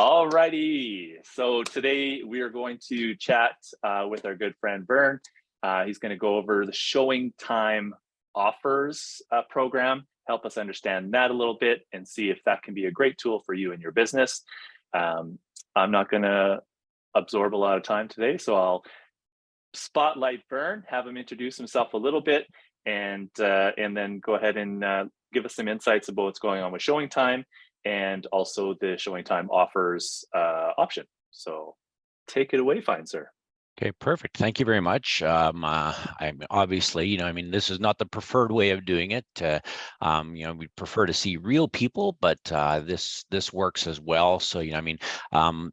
Alrighty, so today we are going to chat with our good friend Vern. He's going to go over the ShowingTime offers program, help us understand that a little bit and see if that can be a great tool for you and your business. I'm not going to absorb a lot of time today, so I'll spotlight Vern, have him introduce himself a little bit, and then go ahead and give us some insights about what's going on with ShowingTime and also the ShowingTime offers option. So take it away, fine sir. Okay, perfect. Thank you very much. I'm obviously, this is not the preferred way of doing it. We prefer to see real people, but this works as well. So,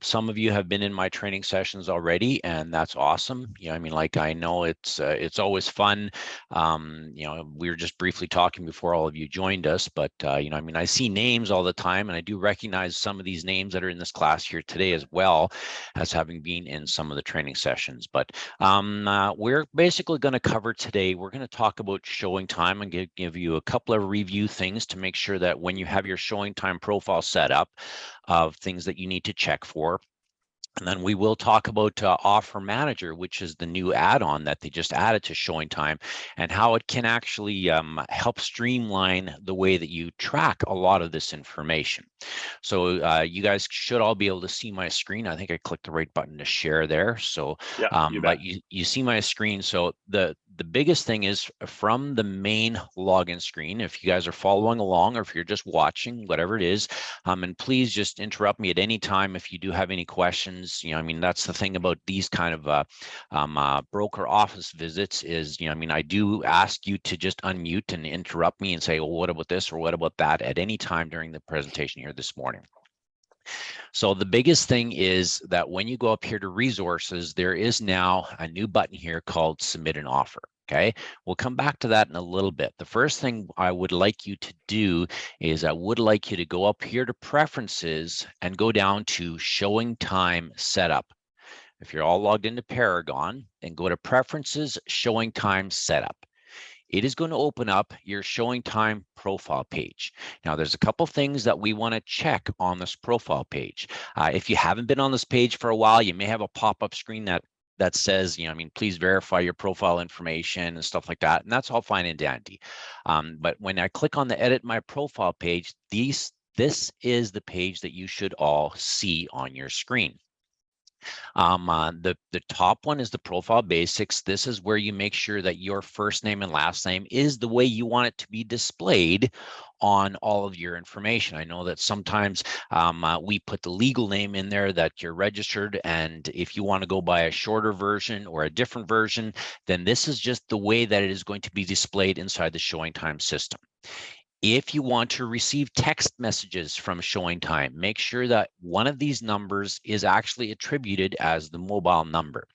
some of you have been in my training sessions already, and that's awesome. I know it's always fun. We were just briefly talking before all of you joined us, but I see names all the time, and I do recognize some of these names that are in this class here today as well as having been in some of the training sessions. But we're basically going to cover today, we're going to talk about ShowingTime and give you a couple of review things to make sure that when you have your ShowingTime profile set up of things that you need to check for. And then we will talk about Offer Manager, which is the new add-on that they just added to ShowingTime, and how it can actually help streamline the way that you track a lot of this information. So you guys should all be able to see my screen. I think I clicked the right button to share there. So, yeah, but you see my screen. So the biggest thing is from the main login screen, if you guys are following along or if you're just watching, whatever it is, and please just interrupt me at any time if you do have any questions. That's the thing about these kind of broker office visits is, I do ask you to just unmute and interrupt me and say, well, what about this or what about that at any time during the presentation here this morning. So the biggest thing is that when you go up here to resources, there is now a new button here called Submit an Offer. Okay, we'll come back to that in a little bit. The first thing I would like you to do is I would like you to go up here to Preferences and go down to ShowingTime Setup. If you're all logged into Paragon, then go to Preferences, ShowingTime Setup. It is going to open up your ShowingTime profile page. Now, there's a couple things that we want to check on this profile page. If you haven't been on this page for a while, you may have a pop-up screen that says, please verify your profile information and stuff like that. And that's all fine and dandy. But when I click on the Edit My Profile page, this is the page that you should all see on your screen. The top one is the profile basics. This is where you make sure that your first name and last name is the way you want it to be displayed on all of your information. I know that sometimes we put the legal name in there that you're registered, and if you want to go by a shorter version or a different version, then this is just the way that it is going to be displayed inside the ShowingTime system. If you want to receive text messages from ShowingTime, make sure that one of these numbers is actually attributed as the mobile number.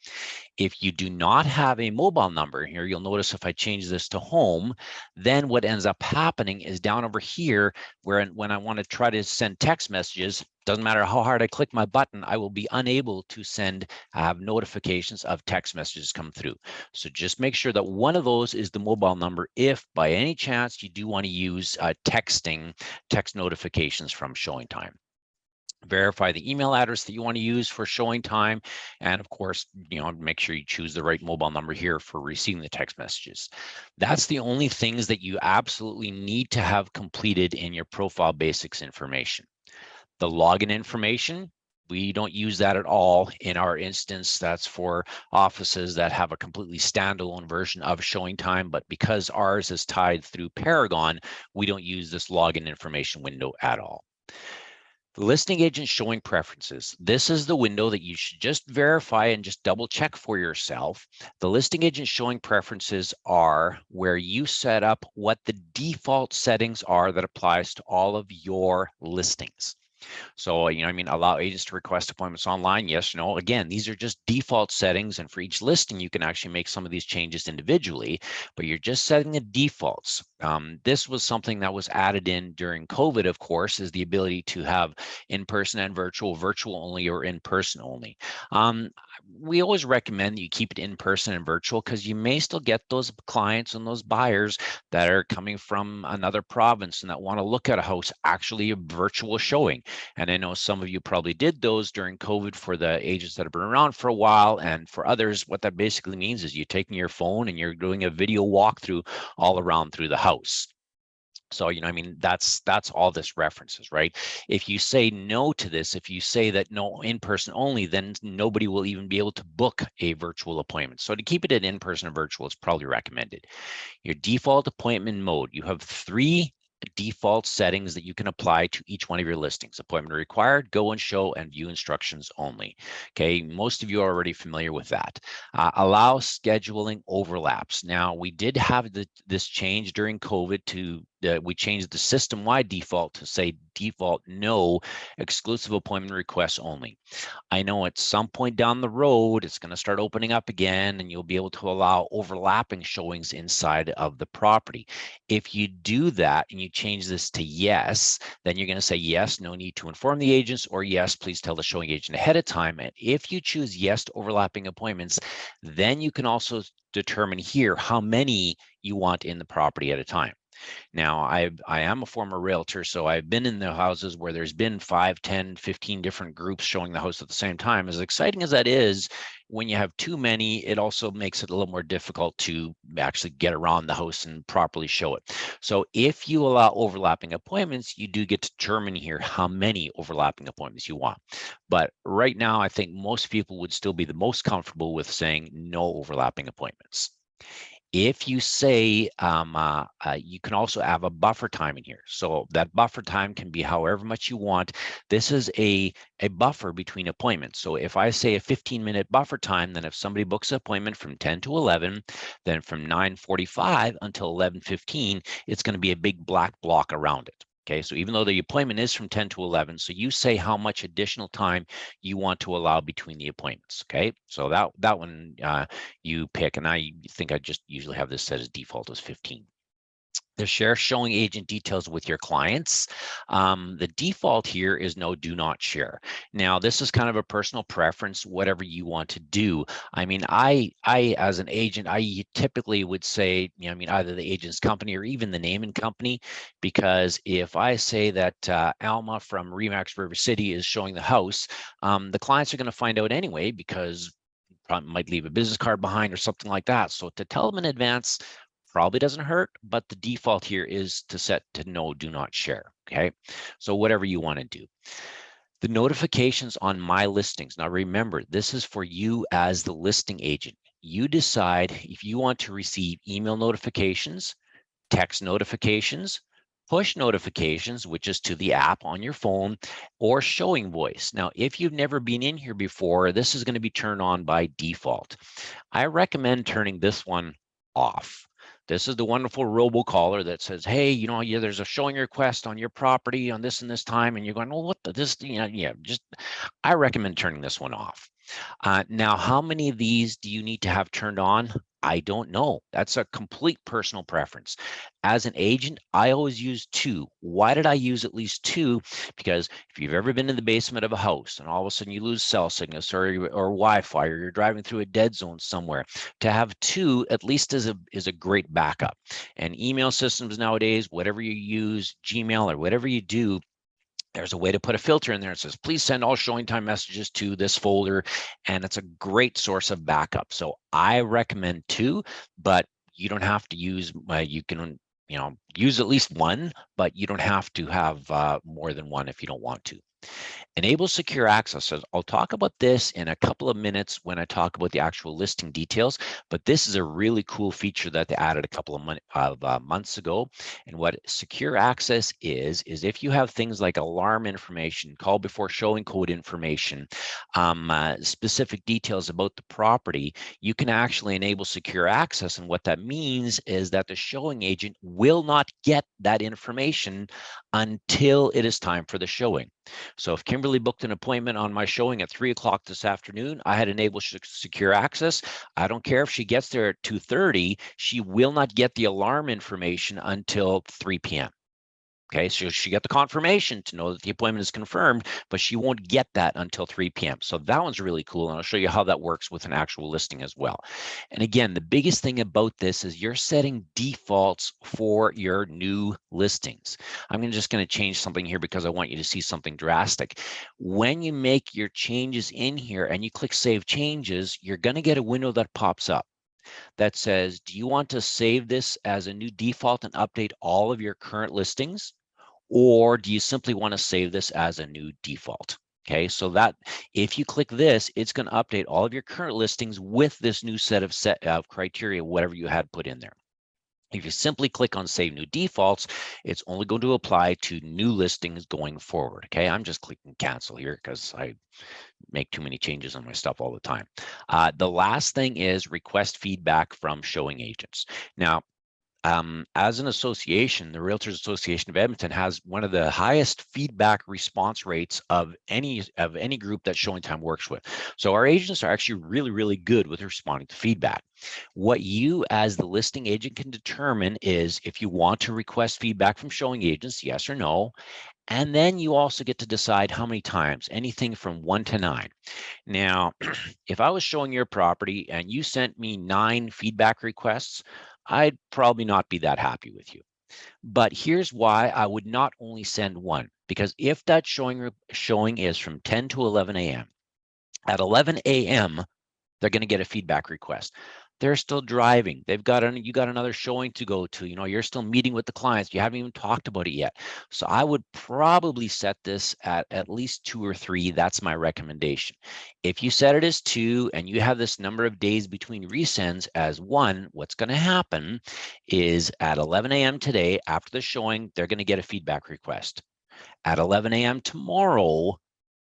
If you do not have a mobile number here, you'll notice if I change this to home, then what ends up happening is down over here where when I want to try to send text messages, doesn't matter how hard I click my button, I will be unable to have notifications of text messages come through. So just make sure that one of those is the mobile number if by any chance you do want to use text notifications from ShowingTime. Verify the email address that you want to use for ShowingTime, and of course, make sure you choose the right mobile number here for receiving the text messages. That's the only things that you absolutely need to have completed in your profile basics information. The login information, we don't use that at all in our instance. That's for offices that have a completely standalone version of ShowingTime, but because ours is tied through Paragon, we don't use this login information window at all. The listing agent showing preferences. This is the window that you should just verify and just double check for yourself. The listing agent showing preferences are where you set up what the default settings are that applies to all of your listings. So, allow agents to request appointments online. Yes, no. Again, these are just default settings. And for each listing, you can actually make some of these changes individually, but you're just setting the defaults. This was something that was added in during COVID, of course, is the ability to have in-person and virtual only or in-person only. We always recommend that you keep it in person and virtual because you may still get those clients and those buyers that are coming from another province and that want to look at a house, actually a virtual showing. And I know some of you probably did those during COVID for the agents that have been around for a while. And for others, what that basically means is you're taking your phone and you're doing a video walkthrough all around through the house. So, I mean, that's all this references, right? If you say no to this, if you say that no, in person only, then nobody will even be able to book a virtual appointment. So to keep it at in person and virtual is probably recommended. Your default appointment mode, you have 3 default settings that you can apply to each one of your listings. Appointment required, go and show, and view instructions only. Okay, most of you are already familiar with that. Allow scheduling overlaps. Now, we did have this change during COVID to we changed the system-wide default to say default no, exclusive appointment requests only. I know at some point down the road, it's going to start opening up again and you'll be able to allow overlapping showings inside of the property. If you do that and you change this to yes, then you're going to say yes, no need to inform the agents, or yes, please tell the showing agent ahead of time. And if you choose yes to overlapping appointments, then you can also determine here how many you want in the property at a time. Now, I am a former realtor, so I've been in the houses where there's been 5, 10, 15 different groups showing the house at the same time. As exciting as that is, when you have too many, it also makes it a little more difficult to actually get around the house and properly show it. So if you allow overlapping appointments, you do get to determine here how many overlapping appointments you want. But right now, I think most people would still be the most comfortable with saying no overlapping appointments. If you say you can also have a buffer time in here. So that buffer time can be however much you want. This is a buffer between appointments. So if I say a 15-minute buffer time, then if somebody books an appointment from 10 to 11, then from 9:45 until 11:15, it's going to be a big black block around it. Okay, so even though the appointment is from 10 to 11, so you say how much additional time you want to allow between the appointments. Okay, so that one you pick, and I think I just usually have this set as default as 15. The share showing agent details with your clients. The default here is no, do not share. Now, this is kind of a personal preference, whatever you want to do. I mean, I as an agent, I typically would say, I mean, either the agent's company or even the name and company, because if I say that Alma from Remax River City is showing the house, the clients are going to find out anyway because might leave a business card behind or something like that. So to tell them in advance probably doesn't hurt, but the default here is to set to no, do not share. Okay, so whatever you want to do. The notifications on my listings. Now remember, this is for you as the listing agent. You decide if you want to receive email notifications, text notifications, push notifications, which is to the app on your phone, or showing voice. Now, if you've never been in here before, this is going to be turned on by default. I recommend turning this one off. This is the wonderful robocaller that says, hey, yeah, there's a showing request on your property on this and this time. And you're going, well, what the, this, I recommend turning this one off. Now, how many of these do you need to have turned on? I don't know. That's a complete personal preference. As an agent, I always use 2. Why did I use at least 2? Because if you've ever been in the basement of a house and all of a sudden you lose cell signal or Wi-Fi, or you're driving through a dead zone somewhere, to have 2 at least is a great backup. And email systems nowadays, whatever you use, Gmail or whatever you do, there's a way to put a filter in there. It says, please send all ShowingTime messages to this folder. And it's a great source of backup. So I recommend 2, but you don't have to use, you can, use at least 1, but you don't have to have more than 1 if you don't want to. Enable secure access. So I'll talk about this in a couple of minutes when I talk about the actual listing details, but this is a really cool feature that they added a couple of months ago. And what secure access is if you have things like alarm information, call before showing code information, specific details about the property, you can actually enable secure access. And what that means is that the showing agent will not get that information until it is time for the showing. So if Kimberly booked an appointment on my showing at 3 o'clock this afternoon, I had enabled secure access. I don't care if she gets there at 2:30, she will not get the alarm information until 3 p.m. Okay, so she got the confirmation to know that the appointment is confirmed, but she won't get that until 3 p.m. So that one's really cool, and I'll show you how that works with an actual listing as well. And again, the biggest thing about this is you're setting defaults for your new listings. I'm just going to change something here because I want you to see something drastic. When you make your changes in here and you click Save Changes, you're going to get a window that pops up that says, do you want to save this as a new default and update all of your current listings? Or do you simply want to save this as a new default? Okay, so that if you click this, it's going to update all of your current listings with this new set of criteria, whatever you had put in there. If you simply click on Save New Defaults, it's only going to apply to new listings going forward. Okay, I'm just clicking Cancel here because I make too many changes on my stuff all the time. The last thing is request feedback from showing agents. Now, as an association, the Realtors Association of Edmonton has one of the highest feedback response rates of any group that ShowingTime works with. So our agents are actually really good with responding to feedback. What you as the listing agent can determine is if you want to request feedback from showing agents, yes or no. And then you also get to decide how many times, anything from 1 to 9. Now, if I was showing your property and you sent me 9 feedback requests, I'd probably not be that happy with you. But here's why I would not only send one, because if that showing is from 10 to 11 a.m., at 11 a.m., they're going to get a feedback request. They're still driving. You got another showing to go to. You're still meeting with the clients. You haven't even talked about it yet. So I would probably set this at least 2 or 3. That's my recommendation. If you set it as 2 and you have this number of days between resends as 1, what's going to happen is at 11 a.m. today, after the showing, they're going to get a feedback request. At 11 a.m. tomorrow,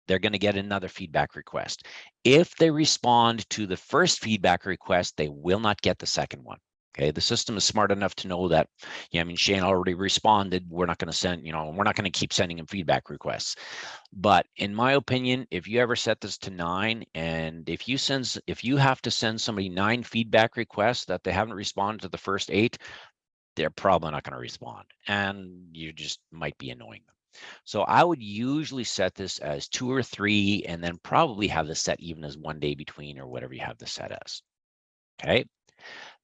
they're going to get another feedback request. If they respond to the first feedback request, they will not get the second one. Okay, the system is smart enough to know that, Shane already responded. We're not going to send, we're not going to keep sending him feedback requests. But in my opinion, if you ever set this to 9, and if you have to send somebody 9 feedback requests that they haven't responded to the first 8, they're probably not going to respond, and you just might be annoying them. So I would usually set this as 2 or 3, and then probably have this set even as 1 day between or whatever you have this set as. Okay.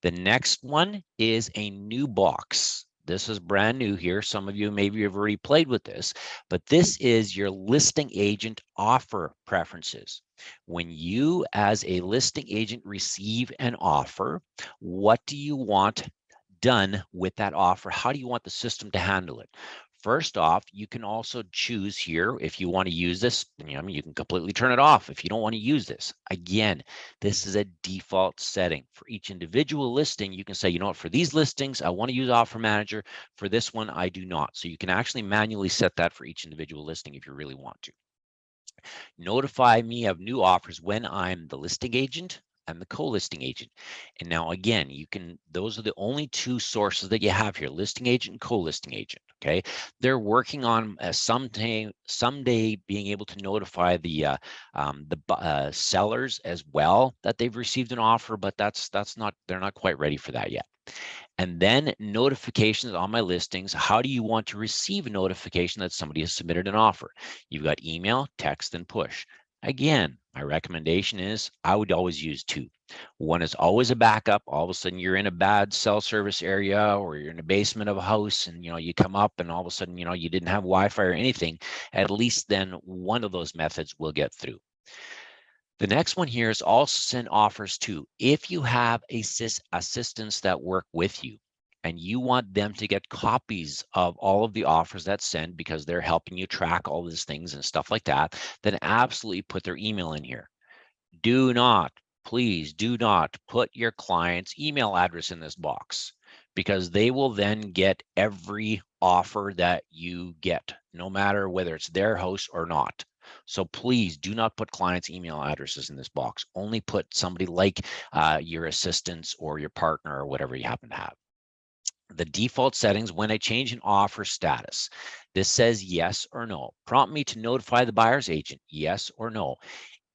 The next one is a new box. This is brand new here. Some of you maybe have already played with this, but this is your listing agent offer preferences. When you as a listing agent receive an offer, what do you want done with that offer? How do you want the system to handle it? First off, you can also choose here if you want to use this. You can completely turn it off if you don't want to use this. Again, this is a default setting. For each individual listing, you can say, for these listings, I want to use Offer Manager. For this one, I do not. So you can actually manually set that for each individual listing if you really want to. Notify me of new offers when I'm the listing agent and the co-listing agent. And now again, those are the only 2 sources that you have here, listing agent and co-listing agent. Okay, they're working on someday being able to notify the sellers as well that they've received an offer, but they're not quite ready for that yet. And then notifications on my listings. How do you want to receive a notification that somebody has submitted an offer? You've got email, text, and push. Again, my recommendation is I would always use 2. One is always a backup. All of a sudden you're in a bad cell service area, or you're in the basement of a house, and you come up and all of a sudden you didn't have Wi-Fi or anything. At least then one of those methods will get through. The next one here is also send offers to. If you have assistants that work with you and you want them to get copies of all of the offers that send because they're helping you track all these things and stuff like that, then absolutely put their email in here. Please do not put your client's email address in this box, because they will then get every offer that you get, no matter whether it's their house or not. So please do not put clients' email addresses in this box. Only put somebody like your assistants or your partner or whatever you happen to have. the default settings when I change an offer status. This says yes or no. Prompt me to notify the buyer's agent, yes or no.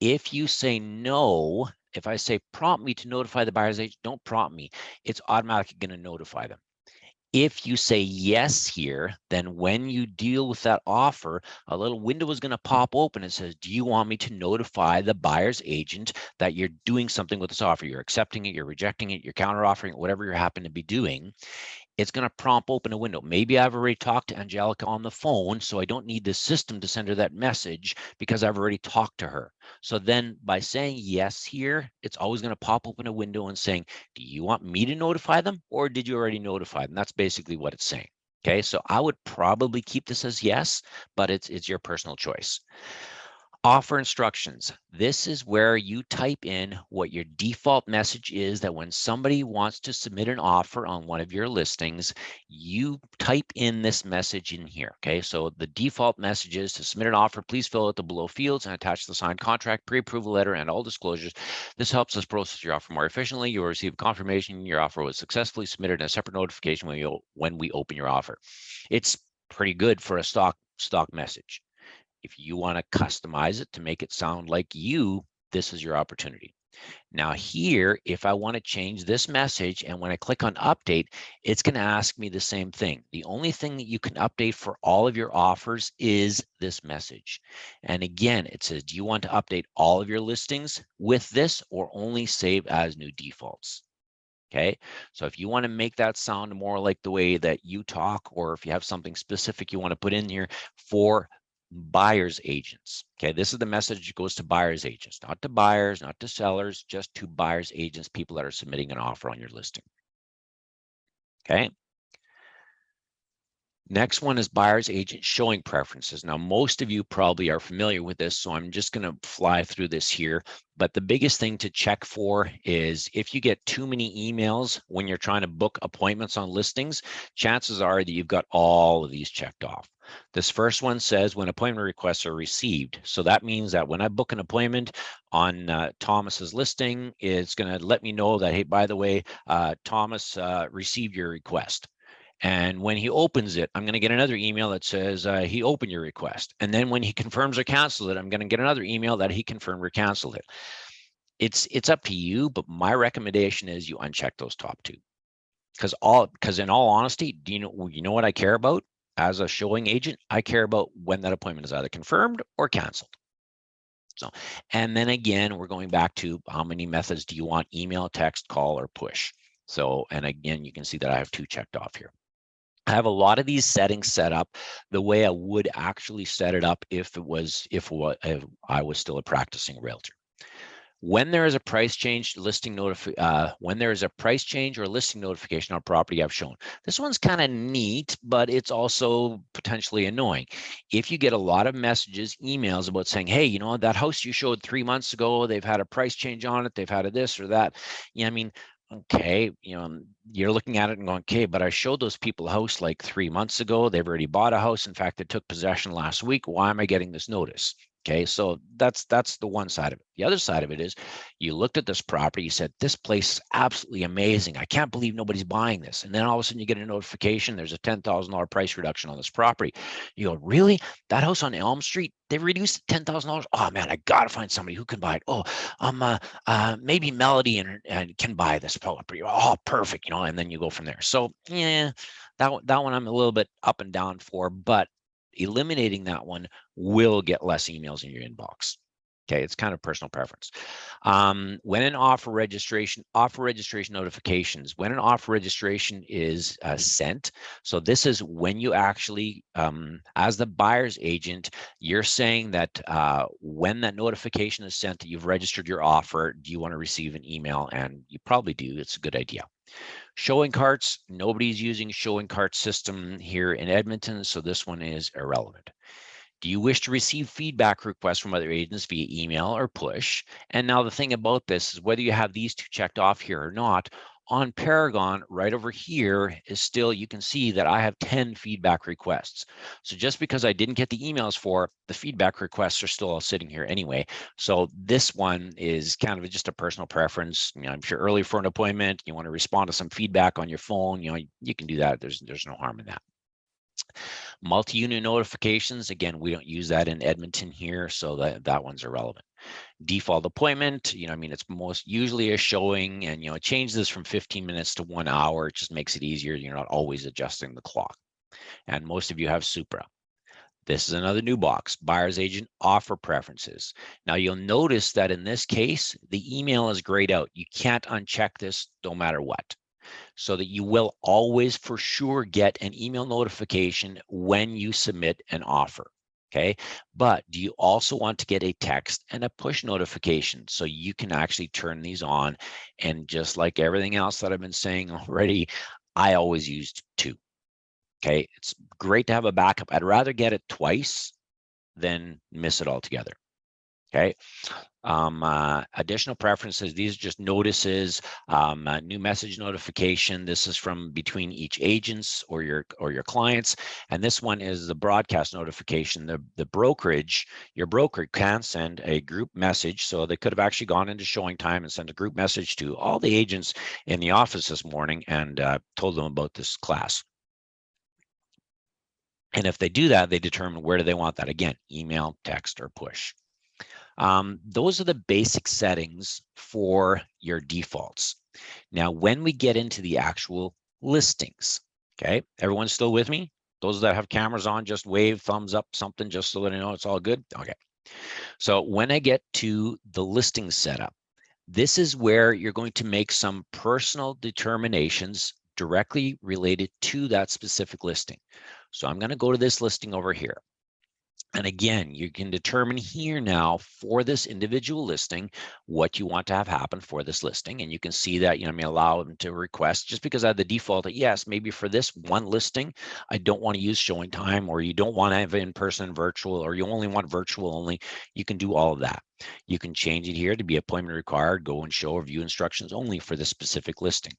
If you say no, if I say prompt me to notify the buyer's agent, don't prompt me. It's automatically going to notify them. If you say yes here, then when you deal with that offer, a little window is going to pop open and says, do you want me to notify the buyer's agent that you're doing something with this offer? You're accepting it, you're rejecting it, you're counter offering it, whatever you happen to be doing. It's going to prompt open a window. Maybe I've already talked to Angelica on the phone, so I don't need the system to send her that message because I've already talked to her. So then by saying yes here, it's always going to pop open a window and saying, do you want me to notify them or did you already notify them? That's basically what it's saying. Okay, so I would probably keep this as yes, but it's your personal choice. Offer instructions. This is where you type in what your default message is, that when somebody wants to submit an offer on one of your listings, you type in this message in here. Okay, so the default message is to submit an offer, please fill out the below fields and attach the signed contract, pre-approval letter, and all disclosures. This helps us process your offer more efficiently. You will receive confirmation your offer was successfully submitted and a separate notification when we open your offer. It's pretty good for a stock message. If you want to customize it to make it sound like you, this is your opportunity. Now here, if I want to change this message and when I click on update, it's going to ask me the same thing. The only thing that you can update for all of your offers is this message. And again, it says, do you want to update all of your listings with this or only save as new defaults? Okay, so if you want to make that sound more like the way that you talk, or if you have something specific you want to put in here for buyer's agents. Okay, this is the message that goes to buyer's agents, not to buyers, not to sellers, just to buyer's agents, people that are submitting an offer on your listing. Okay. Next one is buyer's agent showing preferences. Now, most of you probably are familiar with this, so I'm just going to fly through this here. But the biggest thing to check for is if you get too many emails when you're trying to book appointments on listings, chances are that you've got all of these checked off. This first one says when appointment requests are received. So that means that when I book an appointment on Thomas's listing, it's going to let me know that, hey, by the way, Thomas received your request. And when he opens it, I'm going to get another email that says he opened your request. And then when he confirms or cancels it, I'm going to get another email that he confirmed or canceled it. It's up to you, but my recommendation is you uncheck those top two. Because in all honesty, do you know what I care about as a showing agent? I care about when that appointment is either confirmed or canceled. So, and then again, we're going back to how many methods do you want: email, text, call, or push. So, and again, you can see that I have two checked off here. I have a lot of these settings set up the way I would actually set it up if I was still a practicing realtor. When there is a price change, when there is a price change or listing notification on property I've shown. This one's kind of neat, but it's also potentially annoying. If you get a lot of messages, emails about saying, hey, you know, that house you showed 3 months ago, they've had a price change on it, they've had a this or that. Yeah, I mean, okay, you know, you're looking at it and going, okay, but I showed those people a house like 3 months ago. They've already bought a house. In fact, they took possession last week. Why am I getting this notice? Okay, so that's the one side of it. The other side of it is you looked at this property, you said, this place is absolutely amazing. I can't believe nobody's buying this. And then all of a sudden you get a notification, there's a $10,000 price reduction on this property. You go, really? That house on Elm Street, they reduced $10,000? Oh man, I gotta find somebody who can buy it. Oh, maybe Melody and can buy this property. Oh, perfect, you know, and then you go from there. So yeah, that one I'm a little bit up and down for, but eliminating that one will get less emails in your inbox. Okay, it's kind of personal preference. When an offer registration notifications, when an offer registration is sent, so this is when you actually, as the buyer's agent, you're saying that when that notification is sent that you've registered your offer, do you want to receive an email? And you probably do. It's a good idea. Showing carts, nobody's using showing cart system here in Edmonton, so this one is irrelevant. Do you wish to receive feedback requests from other agents via email or push? And now the thing about this is whether you have these two checked off here or not, on Paragon right over here is still, you can see that I have 10 feedback requests. So just because I didn't get the emails for, the feedback requests are still all sitting here anyway. So this one is kind of just a personal preference. You know, I'm sure early for an appointment, you want to respond to some feedback on your phone, you know, you can do that. There's no harm in that. Multi-unit notifications, again, we don't use that in Edmonton here, so that one's irrelevant. Default appointment, you know, I mean, it's most usually a showing, and, you know, it changes from 15 minutes to 1 hour. It just makes it easier. You're not always adjusting the clock. And most of you have Supra. This is another new box, buyer's agent offer preferences. Now you'll notice that in this case, the email is grayed out. You can't uncheck this no matter what, so that you will always for sure get an email notification when you submit an offer. Okay, but do you also want to get a text and a push notification? So you can actually turn these on. And just like everything else that I've been saying already, I always used two. Okay, it's great to have a backup. I'd rather get it twice than miss it altogether. Okay, additional preferences, these are just notices, new message notification. This is from between each agents or your clients. And this one is the broadcast notification. The brokerage, your broker can send a group message. So they could have actually gone into ShowingTime and sent a group message to all the agents in the office this morning and told them about this class. And if they do that, they determine where do they want that. Again, email, text, or push. Those are the basic settings for your defaults. Now, when we get into the actual listings, okay, everyone's still with me? Those that have cameras on, just wave, thumbs up, something, just so that I know it's all good. Okay. So when I get to the listing setup, this is where you're going to make some personal determinations directly related to that specific listing. So I'm going to go to this listing over here. And again, you can determine here now for this individual listing what you want to have happen for this listing. And you can see that, you know, I may allow them to request, just because I have the default that yes, maybe for this one listing, I don't want to use ShowingTime, or you don't want to have in-person and virtual, or you only want virtual only. You can do all of that. You can change it here to be appointment required, go and show or view instructions only for this specific listing.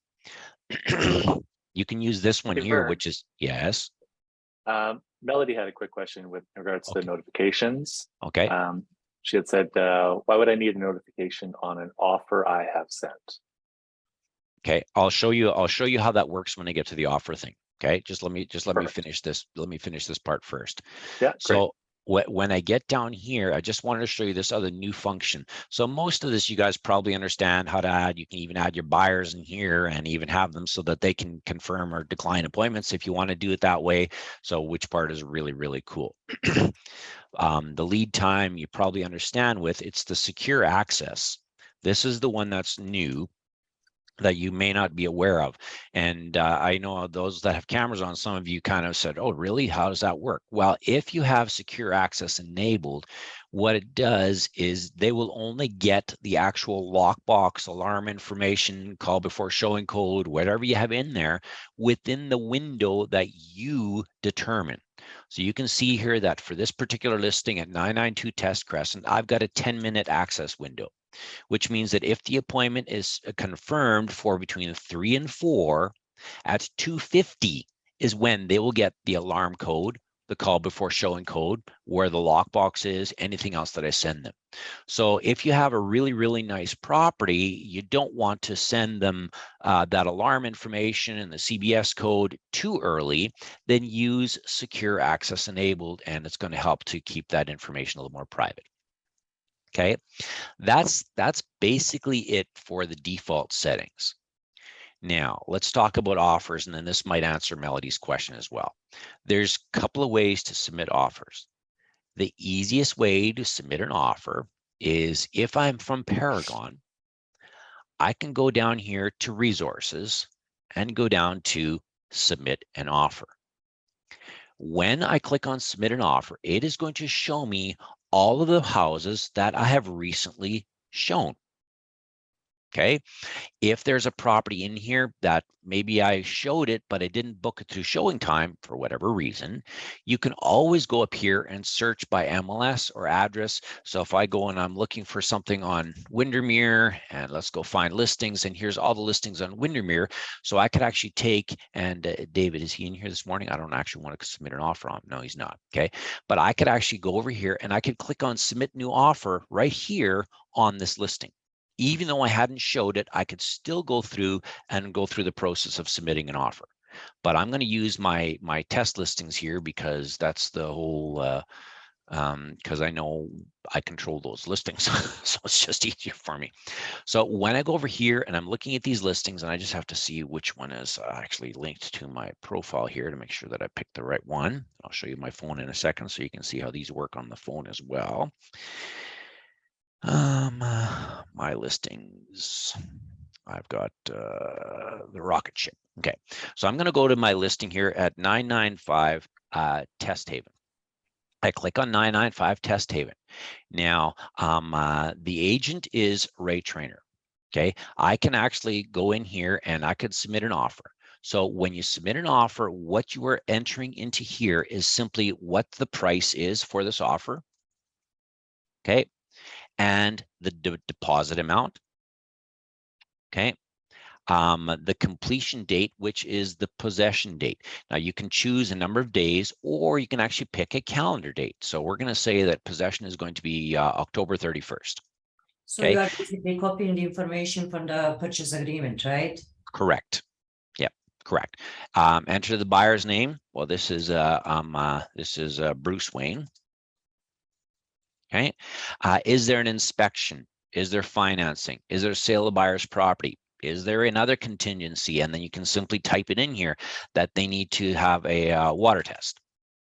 You can use this one Hey, here, Vern. which is, yes. Melody had a quick question with regards to Okay. notifications. Okay. She had said, why would I need a notification on an offer I have sent? Okay, I'll show you how that works when I get to the offer thing. Okay, just let me Perfect. finish this. Let me finish this part first. Yeah, great. So when I get down here, I just wanted to show you this other new function. So most of this you guys probably understand how to add. You can even add your buyers in here and even have them so that they can confirm or decline appointments if you want to do it that way. So which part is really, really cool. The lead time you probably understand with, it's the secure access. This is the one that's new that you may not be aware of. And I know those that have cameras on, some of you kind of said, oh, really? How does that work? Well, if you have secure access enabled, what it does is they will only get the actual lockbox alarm information, call before showing code, whatever you have in there within the window that you determine. So you can see here that for this particular listing at 992 Test Crescent, I've got a 10-minute access window, which means that if the appointment is confirmed for between 3 and 4, at 2:50 is when they will get the alarm code, the call before showing code, where the lockbox is, anything else that I send them. So if you have a really, really nice property, you don't want to send them that alarm information and the CBS code too early, then use secure access enabled, and it's going to help to keep that information a little more private. Okay, that's basically it for the default settings. Now let's talk about offers, and then this might answer Melody's question as well. There's a couple of ways to submit offers. The easiest way to submit an offer is, if I'm from Paragon, I can go down here to resources and go down to submit an offer. When I click on submit an offer, it is going to show me all of the houses that I have recently shown. Okay. If there's a property in here that maybe I showed it, but I didn't book it through ShowingTime for whatever reason, you can always go up here and search by MLS or address. So if I go and I'm looking for something on Windermere, and let's go find listings, and here's all the listings on Windermere. So I could actually take, and David, is he in here this morning? I don't actually want to submit an offer on him. No, he's not. Okay. But I could actually go over here and I could click on submit new offer right here on this listing. Even though I hadn't showed it, I could still go through the process of submitting an offer. But I'm going to use my test listings here because that's the whole, because I know I control those listings. So it's just easier for me. So when I go over here and I'm looking at these listings, and I just have to see which one is actually linked to my profile here to make sure that I picked the right one. I'll show you my phone in a second so you can see how these work on the phone as well. My listings, I've got the rocket ship. Okay, so I'm going to go to my listing here at 995 Test Haven. I click on 995 Test Haven. Now, the agent is Ray Trainer. Okay, I can actually go in here and I could submit an offer. So when you submit an offer, what you are entering into here is simply what the price is for this offer. Okay, and the deposit amount. Okay. The completion date, which is the possession date. Now you can choose a number of days, or you can actually pick a calendar date. So we're going to say that possession is going to be October 31st. So Okay. you are basically copying the information from the purchase agreement, right? Correct. Yep. Correct. Enter the buyer's name. Well, this is Bruce Wayne. Okay. Is there an inspection? Is there financing? Is there sale of buyer's property? Is there another contingency? And then you can simply type it in here that they need to have a water test.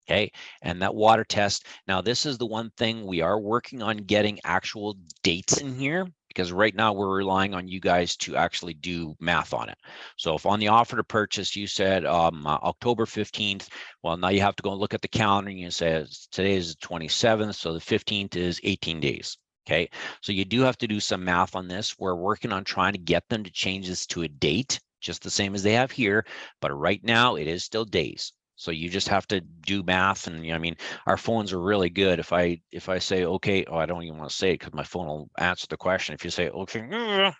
Okay. And that water test. Now, this is the one thing we are working on getting actual dates in here, because right now we're relying on you guys to actually do math on it. So if on the offer to purchase, you said October 15th, well, now you have to go and look at the calendar and you say today is the 27th. So the 15th is 18 days. Okay. So you do have to do some math on this. We're working on trying to get them to change this to a date, just the same as they have here. But right now it is still days. So you just have to do math, and I mean, our phones are really good. If I say okay, I don't even want to say it because my phone will answer the question. If you say okay,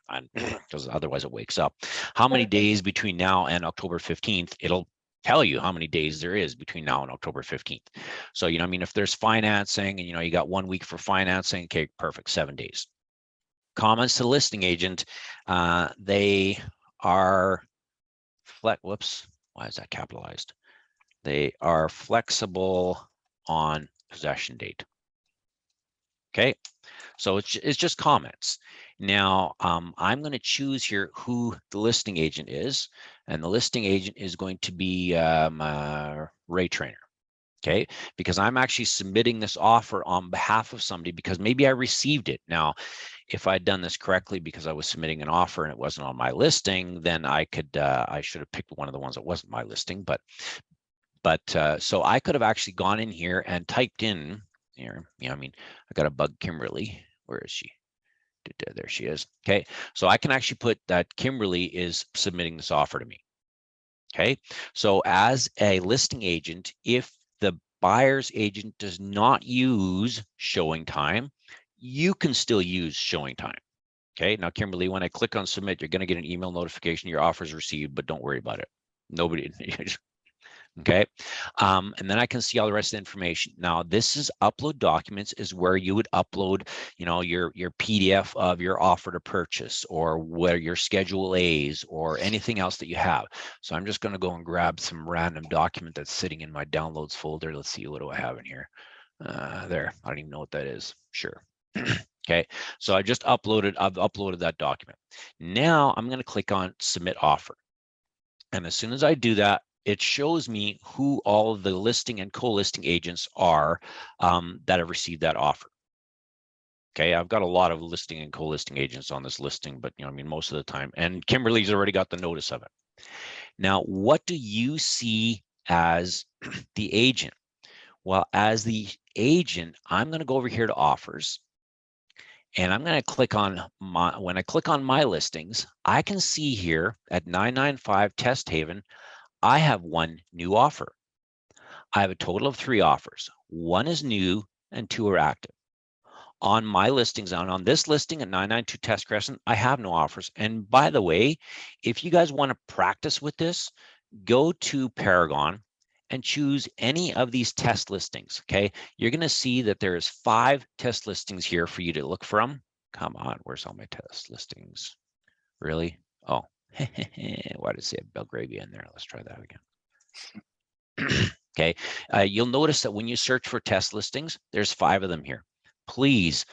because otherwise it wakes up. How many days between now and October 15th? It'll tell you how many days there is between now and October 15th. So I mean, if there's financing and you got 1 week for financing, okay, perfect, 7 days. Comments to the listing agent, they are whoops, why is that capitalized? They are flexible on possession date. Okay, so it's just comments. Now, I'm going to choose here who the listing agent is, and the listing agent is going to be Ray Trainer. Okay, because I'm actually submitting this offer on behalf of somebody because maybe I received it. Now, if I'd done this correctly because I was submitting an offer and it wasn't on my listing, then I should have picked one of the ones that wasn't my listing, but so I could have actually gone in here and typed in here. I mean, I got to bug Kimberly. Where is she? There she is. Okay. So I can actually put that Kimberly is submitting this offer to me. Okay. So as a listing agent, if the buyer's agent does not use ShowingTime, you can still use ShowingTime. Okay. Now, Kimberly, when I click on submit, you're going to get an email notification. Your offer is received, but don't worry about it. Nobody. Okay. And then I can see all the rest of the information. Now, this is upload documents is where you would upload, your PDF of your offer to purchase, or where your Schedule A's, or anything else that you have. So I'm just going to go and grab some random document that's sitting in my downloads folder. Let's see, what do I have in here? There, I don't even know what that is. Sure. Okay. So I've uploaded that document. Now I'm going to click on submit offer. And as soon as I do that, it shows me who all of the listing and co-listing agents are that have received that offer. Okay, I've got a lot of listing and co-listing agents on this listing, but I mean, most of the time, and Kimberly's already got the notice of it. Now, what do you see as the agent? Well, as the agent, I'm going to go over here to offers. And I'm going to click on when I click on my listings, I can see here at 995 Test Haven, I have one new offer. I have a total of 3 offers. 1 is new and 2 are active. On my listings, on this listing at 992 Test Crescent, I have no offers. And by the way, if you guys want to practice with this, go to Paragon and choose any of these test listings. Okay, you're going to see that there is 5 test listings here for you to look from. Come on, where's all my test listings? Really? Oh, why did it say Belgravia in there? Let's try that again. Okay, you'll notice that when you search for test listings, there's 5 of them here. Please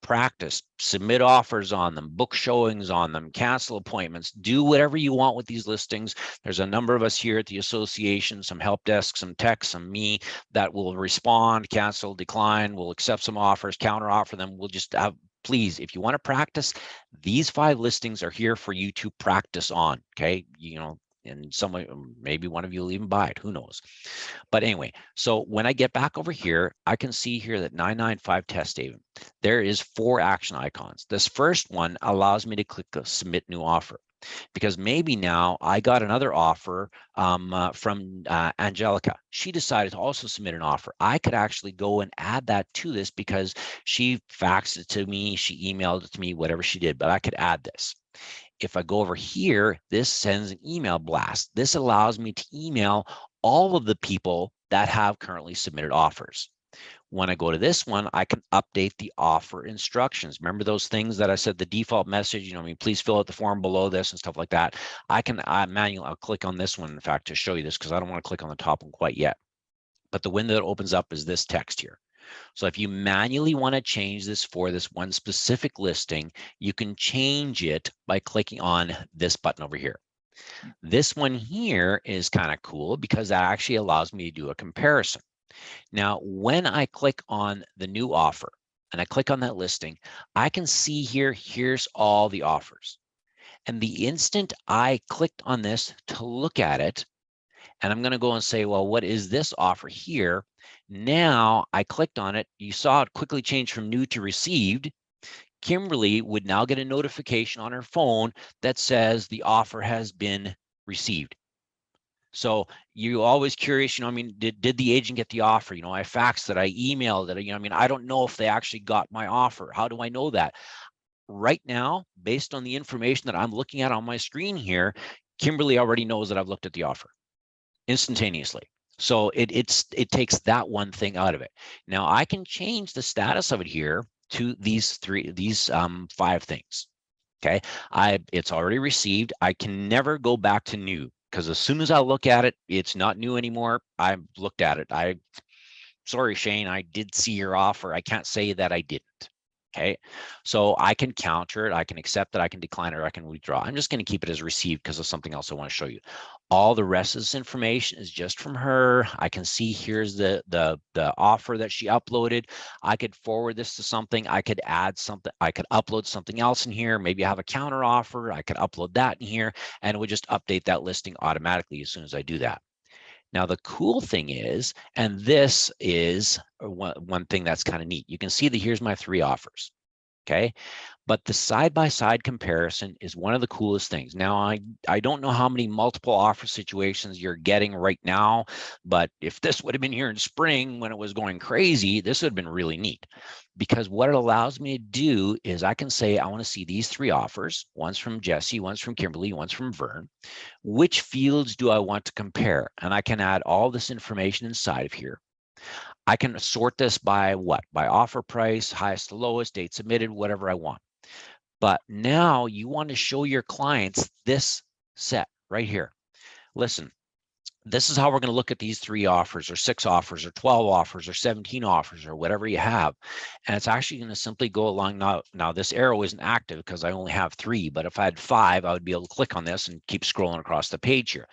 practice, submit offers on them, book showings on them, cancel appointments, do whatever you want with these listings. There's a number of us here at the association, some help desk, some tech, some me that will respond, cancel, decline, we'll accept some offers, counter offer them. We'll just have, please, if you want to practice, these 5 listings are here for you to practice on. Okay, you know, and someone, maybe one of you will even buy it, who knows. But anyway, so when I get back over here, I can see here that 995 Test Haven, there is 4 action icons. This first one allows me to click a submit new offer, because maybe now I got another offer from Angelica. She decided to also submit an offer. I could actually go and add that to this because she faxed it to me, she emailed it to me, whatever she did, but I could add this. If I go over here, this sends an email blast. This allows me to email all of the people that have currently submitted offers. When I go to this one, I can update the offer instructions. Remember those things that I said, the default message, you know, I mean, please fill out the form below this and stuff like that. I can manually, I'll click on this one, in fact, to show you this, because I don't want to click on the top one quite yet. But the window that opens up is this text here. So if you manually want to change this for this one specific listing, you can change it by clicking on this button over here. This one here is kind of cool because that actually allows me to do a comparison. Now, when I click on the new offer and I click on that listing, I can see here, here's all the offers. And the instant I clicked on this to look at it, and I'm going to go and say, well, what is this offer here? Now I clicked on it. You saw it quickly change from new to received. Kimberly would now get a notification on her phone that says the offer has been received. So you're always curious, you know, I mean, did the agent get the offer? You know, I faxed it, I emailed it, you know, I mean, I don't know if they actually got my offer. How do I know that? Right now, based on the information that I'm looking at on my screen here, Kimberly already knows that I've looked at the offer instantaneously. So it takes that one thing out of it. Now I can change the status of it here to these 5 things. Okay, it's already received. I can never go back to new, because as soon as I look at it, it's not new anymore. I've looked at it. Sorry, Shane, I did see your offer. I can't say that I didn't. Okay, so I can counter it, I can accept it, I can decline it, or I can withdraw. I'm just going to keep it as received because of something else I want to show you. All the rest of this information is just from her. I can see here's the offer that she uploaded. I could forward this to something. I could add something. I could upload something else in here. Maybe I have a counter offer. I could upload that in here, and it would just update that listing automatically as soon as I do that. Now, the cool thing is, and this is one thing that's kind of neat. You can see that here's my 3 offers, okay? But the side-by-side comparison is one of the coolest things. Now, I don't know how many multiple offer situations you're getting right now, but if this would have been here in spring when it was going crazy, this would have been really neat. Because what it allows me to do is I can say, I want to see these 3 offers. One's from Jesse, one's from Kimberly, one's from Vern. Which fields do I want to compare? And I can add all this information inside of here. I can sort this by what? By offer price, highest to lowest, date submitted, whatever I want. But now you want to show your clients this set right here. Listen, this is how we're going to look at these 3 offers or 6 offers or 12 offers or 17 offers or whatever you have. And it's actually going to simply go along. Now this arrow isn't active because I only have 3, but if I had 5, I would be able to click on this and keep scrolling across the page here.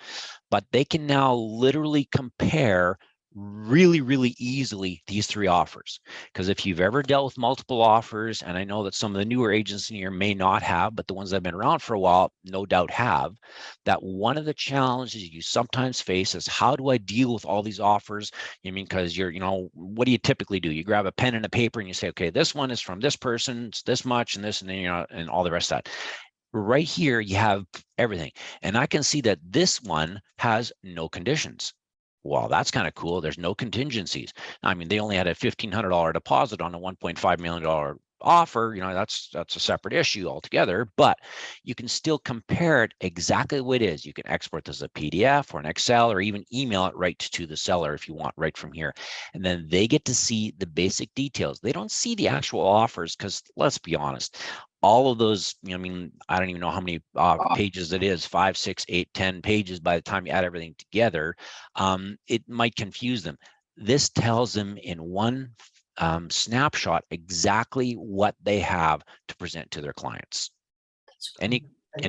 But they can now literally compare really, really easily these three offers. Because if you've ever dealt with multiple offers, and I know that some of the newer agents in here may not have, but the ones that have been around for a while, no doubt have, that one of the challenges you sometimes face is, how do I deal with all these offers? I mean, because you're, what do you typically do? You grab a pen and a paper and you say, okay, this one is from this person, it's this much, and this, and then, and all the rest of that. Right here, you have everything. And I can see that this one has no conditions. Well, that's kind of cool. There's no contingencies. I mean, they only had a $1,500 deposit on a $1.5 million offer. That's a separate issue altogether, but you can still compare it exactly the way it is. You can export this as a PDF or an Excel, or even email it right to the seller if you want, right from here. And then they get to see the basic details. They don't see the actual offers, because let's be honest, all of those, I mean, I don't even know how many pages it is, 5, 6, 8, 10 pages by the time you add everything together. It might confuse them. This tells them in one snapshot exactly what they have to present to their clients. Any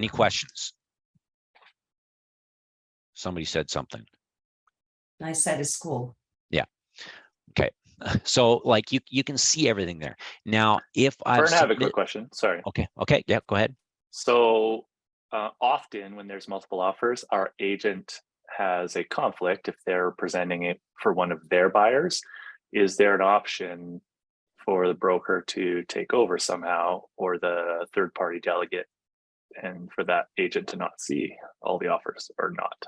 questions? Somebody said something. I said it's cool. Yeah. Okay. So like you can see everything there. Now, if I have a quick question. Sorry. Okay. Yeah, go ahead. So often when there's multiple offers, our agent has a conflict if they're presenting it for one of their buyers. Is there an option for the broker to take over somehow, or the third party delegate, and for that agent to not see all the offers, or not?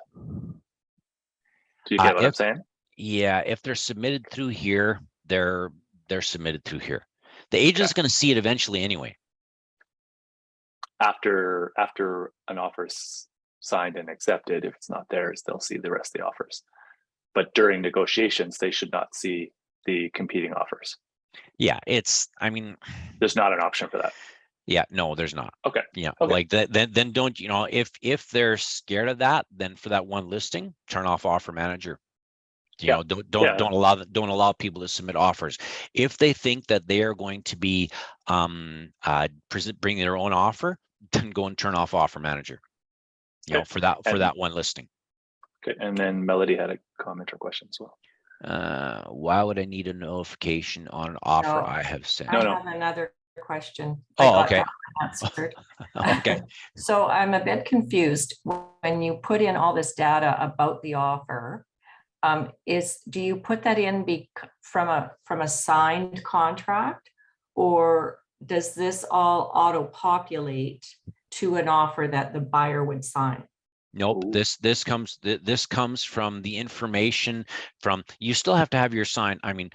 Do you get what I'm saying? Yeah, if they're submitted through here, they're submitted through here. The agent's going to see it eventually anyway. After an offer's signed and accepted, if it's not theirs, they'll see the rest of the offers. But during negotiations, they should not see the competing offers. Yeah, I mean, there's not an option for that. Yeah, no, there's not. Okay. Yeah, okay. Like that. Then don't, if they're scared of that, then for that one listing, turn off offer manager. Don't allow people to submit offers. If they think that they are going to be bringing their own offer, then go and turn off offer manager. For that one listing. Okay, and then Melody had a comment or question as well. Why would I need a notification on an offer I have sent? I have another question. Oh, okay. Answered. Okay. So I'm a bit confused when you put in all this data about the offer. Do you put that in from a signed contract, or does this all auto-populate to an offer that the buyer would sign? Nope. This comes from the information from, you still have to have your sign. I mean,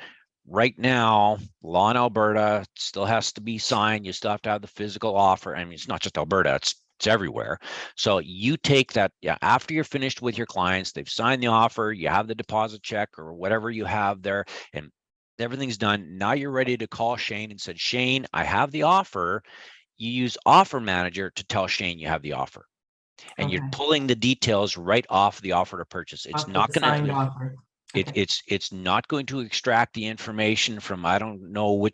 right now, law in Alberta still has to be signed. You still have to have the physical offer. I mean, it's not just Alberta, it's everywhere. So you take that, after you're finished with your clients, they've signed the offer, you have the deposit check or whatever you have there, and everything's done. Now you're ready to call Shane and said, Shane, I have the offer. You use offer manager to tell Shane you have the offer. And you're pulling the details right off the offer to purchase. It's not going to, it's not going to extract the information from, I don't know what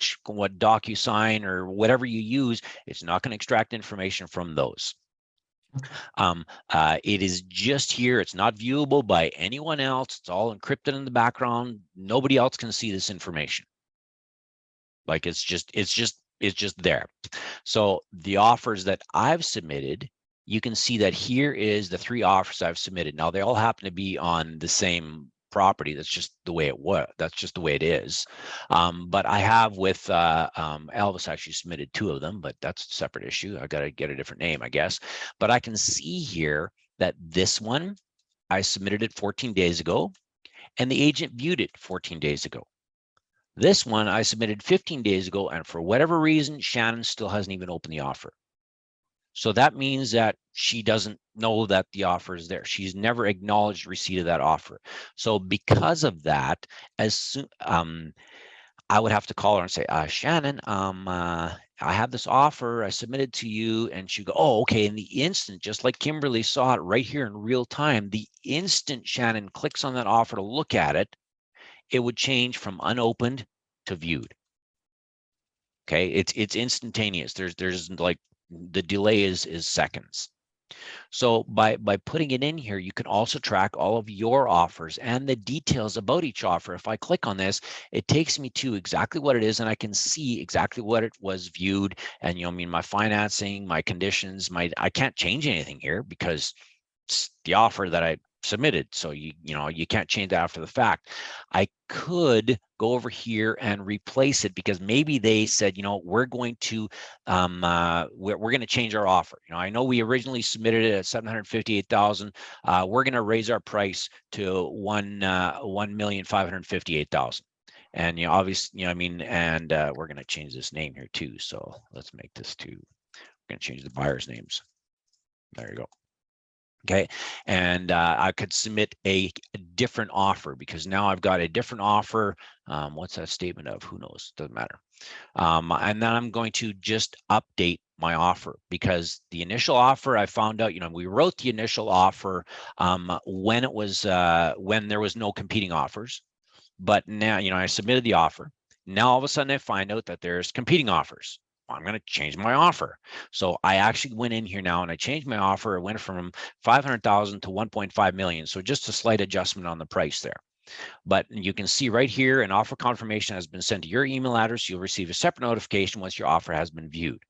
DocuSign or whatever you use. It's not going to extract information from those. It is just here. It's not viewable by anyone else. It's all encrypted in the background. Nobody else can see this information. Like it's just there. So the offers that I've submitted, you can see that here is the 3 offers I've submitted. Now they all happen to be on the same property. That's just the way it was. That's just the way it is. But I have with Elvis actually submitted 2 of them, but that's a separate issue. I got to get a different name, I guess. But I can see here that this one, I submitted it 14 days ago, and the agent viewed it 14 days ago. This one I submitted 15 days ago, and for whatever reason, Shannon still hasn't even opened the offer. So that means that she doesn't know that the offer is there. She's never acknowledged receipt of that offer. So because of that, as soon I would have to call her and say, Shannon, I have this offer I submitted to you, and she'd go, oh, okay. In the instant, just like Kimberly saw it right here in real time, the instant Shannon clicks on that offer to look at it, it would change from unopened to viewed. Okay, it's instantaneous. There's like, the delay is seconds. So by putting it in here, you can also track all of your offers and the details about each offer. If I click on this, it takes me to exactly what it is, and I can see exactly what it was viewed. And I mean, my financing, my conditions, I can't change anything here because it's the offer that I submitted. So you can't change that after the fact. I could go over here and replace it because maybe they said, we're going to we're going to change our offer. I know we originally submitted it at 758,000. We're going to raise our price to 1,558,000. And obviously, and we're going to change this name here too. So let's make this we're going to change the buyer's names. There you go. Okay, and I could submit a different offer because now I've got a different offer. What's that statement of? Who knows? Doesn't matter. And then I'm going to just update my offer because the initial offer I found out, we wrote the initial offer when it was when there was no competing offers, but now I submitted the offer. Now all of a sudden I find out that there's competing offers. I'm going to change my offer. So I actually went in here now and I changed my offer. It went from 500,000 to 1.5 million. So just a slight adjustment on the price there. But you can see right here, an offer confirmation has been sent to your email address. You'll receive a separate notification once your offer has been viewed.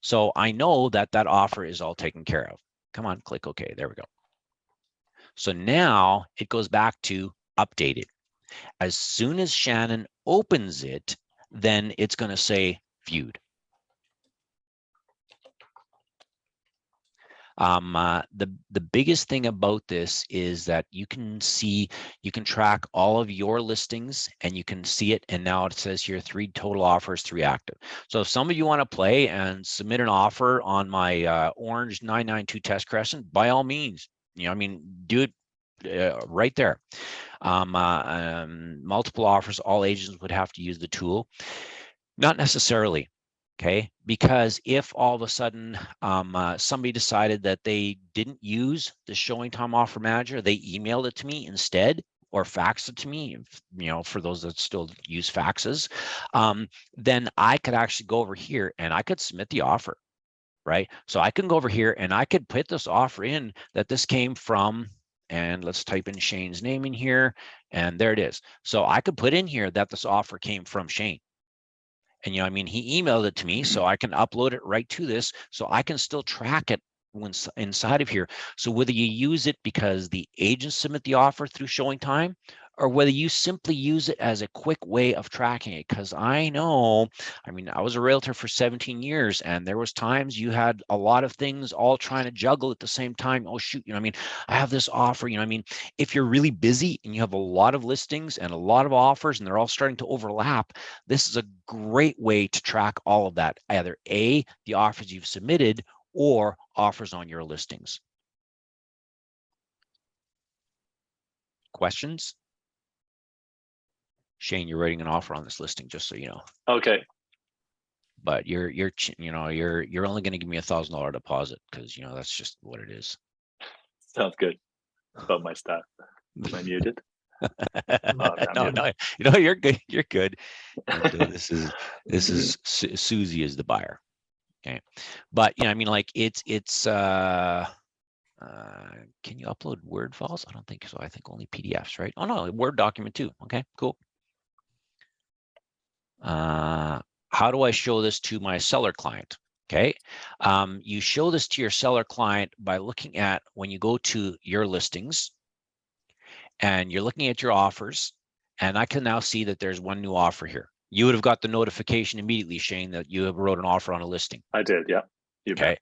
So I know that that offer is all taken care of. Come on, click OK. There we go. So now it goes back to updated. As soon as Shannon opens it, then it's going to say viewed. The biggest thing about this is that you can track all of your listings and you can see it. And now it says here 3 total offers, 3 active. So if some of you want to play and submit an offer on my orange 992 test crescent, by all means, do it right there. Multiple offers, all agents would have to use the tool. Not necessarily. Okay, because if all of a sudden somebody decided that they didn't use the ShowingTime Offer Manager, they emailed it to me instead or faxed it to me, for those that still use faxes, then I could actually go over here and I could submit the offer, right? So I can go over here and I could put this offer in that this came from, and let's type in Shane's name in here, and there it is. So I could put in here that this offer came from Shane. And, he emailed it to me, so I can upload it right to this, so I can still track it inside of here. So whether you use it because the agents submit the offer through ShowingTime, or whether you simply use it as a quick way of tracking it, because I know, I was a realtor for 17 years, and there was times you had a lot of things all trying to juggle at the same time. Oh, shoot, I have this offer, if you're really busy and you have a lot of listings and a lot of offers and they're all starting to overlap, this is a great way to track all of that, either A, the offers you've submitted, or offers on your listings. Questions? Shane, you're writing an offer on this listing, just so you know. Okay. But you're only going to give me $1,000 deposit because that's just what it is. Sounds good. About my stuff. Am I muted? No, you're good. You're good. And, this is Susie is the buyer. Okay, but it's can you upload Word files? I don't think so. I think only PDFs, right? Oh no, Word document too. Okay, cool. How do I show this to my seller client? Okay, you show this to your seller client by looking at when you go to your listings and you're looking at your offers, and I can now see that there's one new offer here. You would have got the notification immediately, Shane, that you have wrote an offer on a listing. I did, yeah. Okay.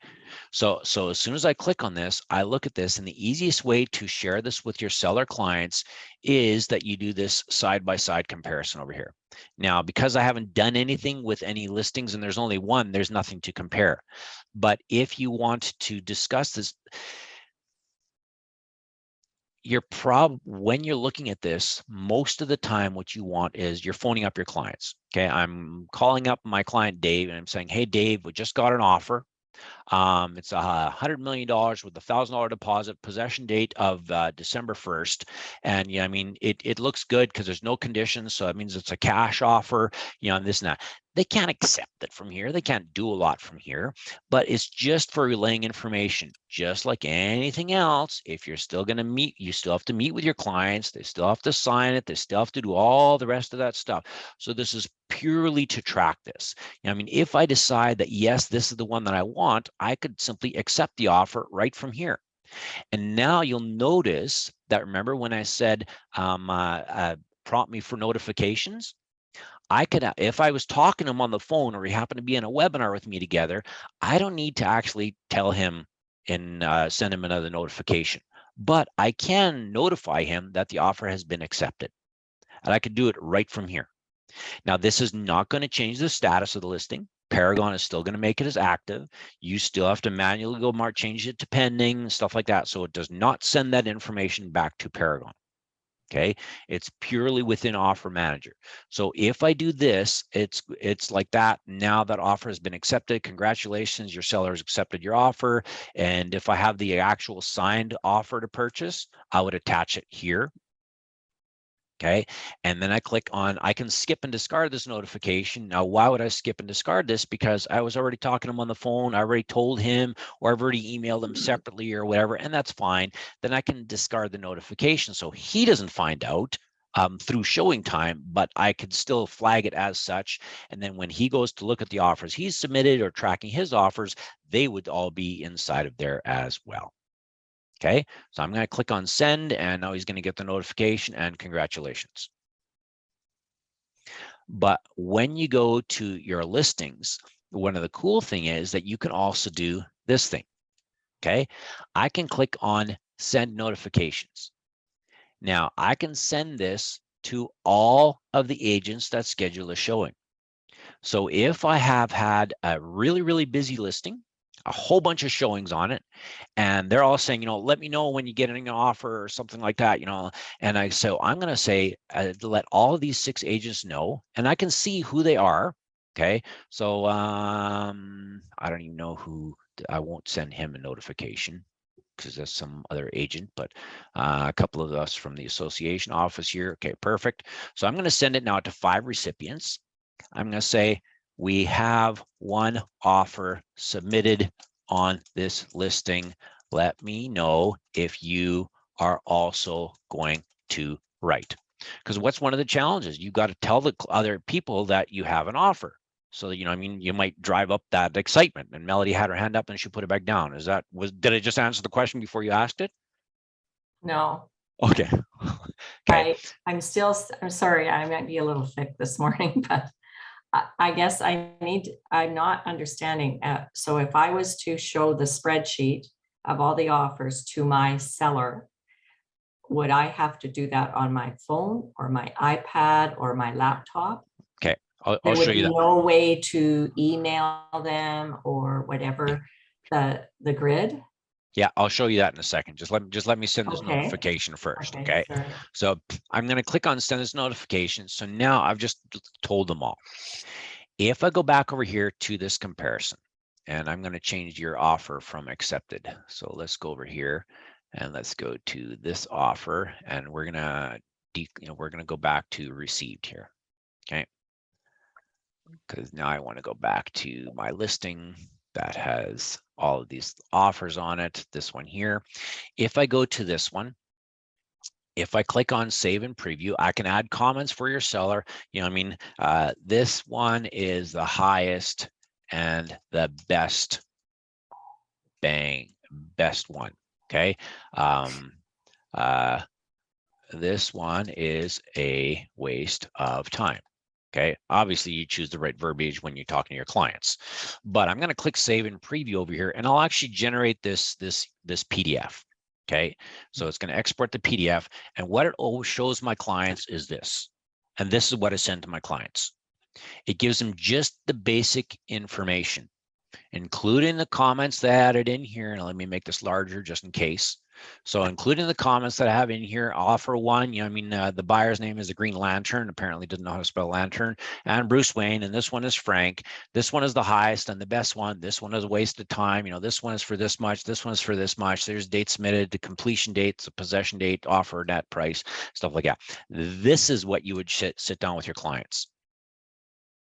So as soon as I click on this, I look at this, and the easiest way to share this with your seller clients is that you do this side-by-side comparison over here. Now, because I haven't done anything with any listings and there's only one, there's nothing to compare. But if you want to discuss this, when you're looking at this, most of the time what you want is you're phoning up your clients. Okay, I'm calling up my client Dave and I'm saying, hey Dave, we just got an offer. It's $100 million with $1,000 deposit, possession date of December 1st. And yeah, I mean, it looks good because there's no conditions. So that means it's a cash offer, you know, and this and that. They can't accept it from here. They can't do a lot from here, but it's just for relaying information. Just like anything else, if you're still going to meet, you still have to meet with your clients. They still have to sign it. They still have to do all the rest of that stuff. So this is purely to track this. I mean, if I decide that, yes, this is the one that I want, I could simply accept the offer right from here. And now you'll notice that, remember when I said prompt me for notifications? I could, if I was talking to him on the phone or he happened to be in a webinar with me together, I don't need to actually tell him and send him another notification, but I can notify him that the offer has been accepted. And I could do it right from here. Now, this is not going to change the status of the listing. Paragon is still going to make it as active. You still have to manually go change it to pending, stuff like that. So it does not send that information back to Paragon. Okay, it's purely within Offer Manager. So if I do this, it's like that. Now that offer has been accepted. Congratulations, your seller has accepted your offer. And if I have the actual signed offer to purchase, I would attach it here. Okay, and then I click on, I can skip and discard this notification. Now, why would I skip and discard this? Because I was already talking to him on the phone. I already told him, or I've already emailed him separately or whatever, and that's fine. Then I can discard the notification so he doesn't find out through ShowingTime, but I could still flag it as such. And then when he goes to look at the offers he's submitted or tracking his offers, they would all be inside of there as well. Okay, so I'm going to click on send, and now he's going to get the notification and congratulations. But when you go to your listings, one of the cool thing is that you can also do this thing. Okay, I can click on send notifications. Now I can send this to all of the agents that schedule a showing. So if I have had a really busy listing, a whole bunch of showings on it, and they're all saying, you know, let me know when you get an offer or something like that, you know, and I'm going to say, let all of these 6 agents know, and I can see who they are. Okay, so I don't even know who. I won't send him a notification because that's some other agent, but a couple of us from the association office here. Okay, perfect. So I'm going to send it now to 5 recipients. I'm going to say, we have 1 offer submitted on this listing. Let me know if you are also going to write. Because what's one of the challenges? You've got to tell the other people that you have an offer. So, you know, I mean, you might drive up that excitement. And Melody had her hand up and she put it back down. Did I just answer the question before you asked it? No. Okay. Okay. I'm sorry, I might be a little thick this morning, but I guess I'm not understanding. So if I was to show the spreadsheet of all the offers to my seller, would I have to do that on my phone or my iPad or my laptop? Okay, I'll There show would you be that. no way to email them or whatever, the grid? Yeah, I'll show you that in a second. Just let me send this Okay. notification first. Okay. Sorry. So I'm going to click on send this notification. So now I've just told them all. If I go back over here to this comparison, and I'm going to change your offer from accepted. So let's go over here and let's go to this offer, and we're going to go back to received here. Okay. Because now I want to go back to my listing that has all of these offers on it. This one here. If I go to this one, if I click on save and preview, I can add comments for your seller. You know, I mean, this one is the highest and the best one. Okay. This one is a waste of time. Okay, obviously you choose the right verbiage when you're talking to your clients, but I'm going to click save and preview over here, and I'll actually generate this PDF. Okay, so it's going to export the PDF, and what it always shows my clients is this, and this is what I send to my clients. It gives them just the basic information, including the comments they added in here. And let me make this larger just in case. So including the comments that I have in here, offer one, you know, I mean, the buyer's name is the Green Lantern, apparently didn't know how to spell lantern, and Bruce Wayne, and this one is Frank. This one is the highest and the best one. This one is a waste of time. You know, this one is for this much. This one is for this much. There's date submitted, the completion dates, the possession date, offer, net price, stuff like that. This is what you would sit down with your clients.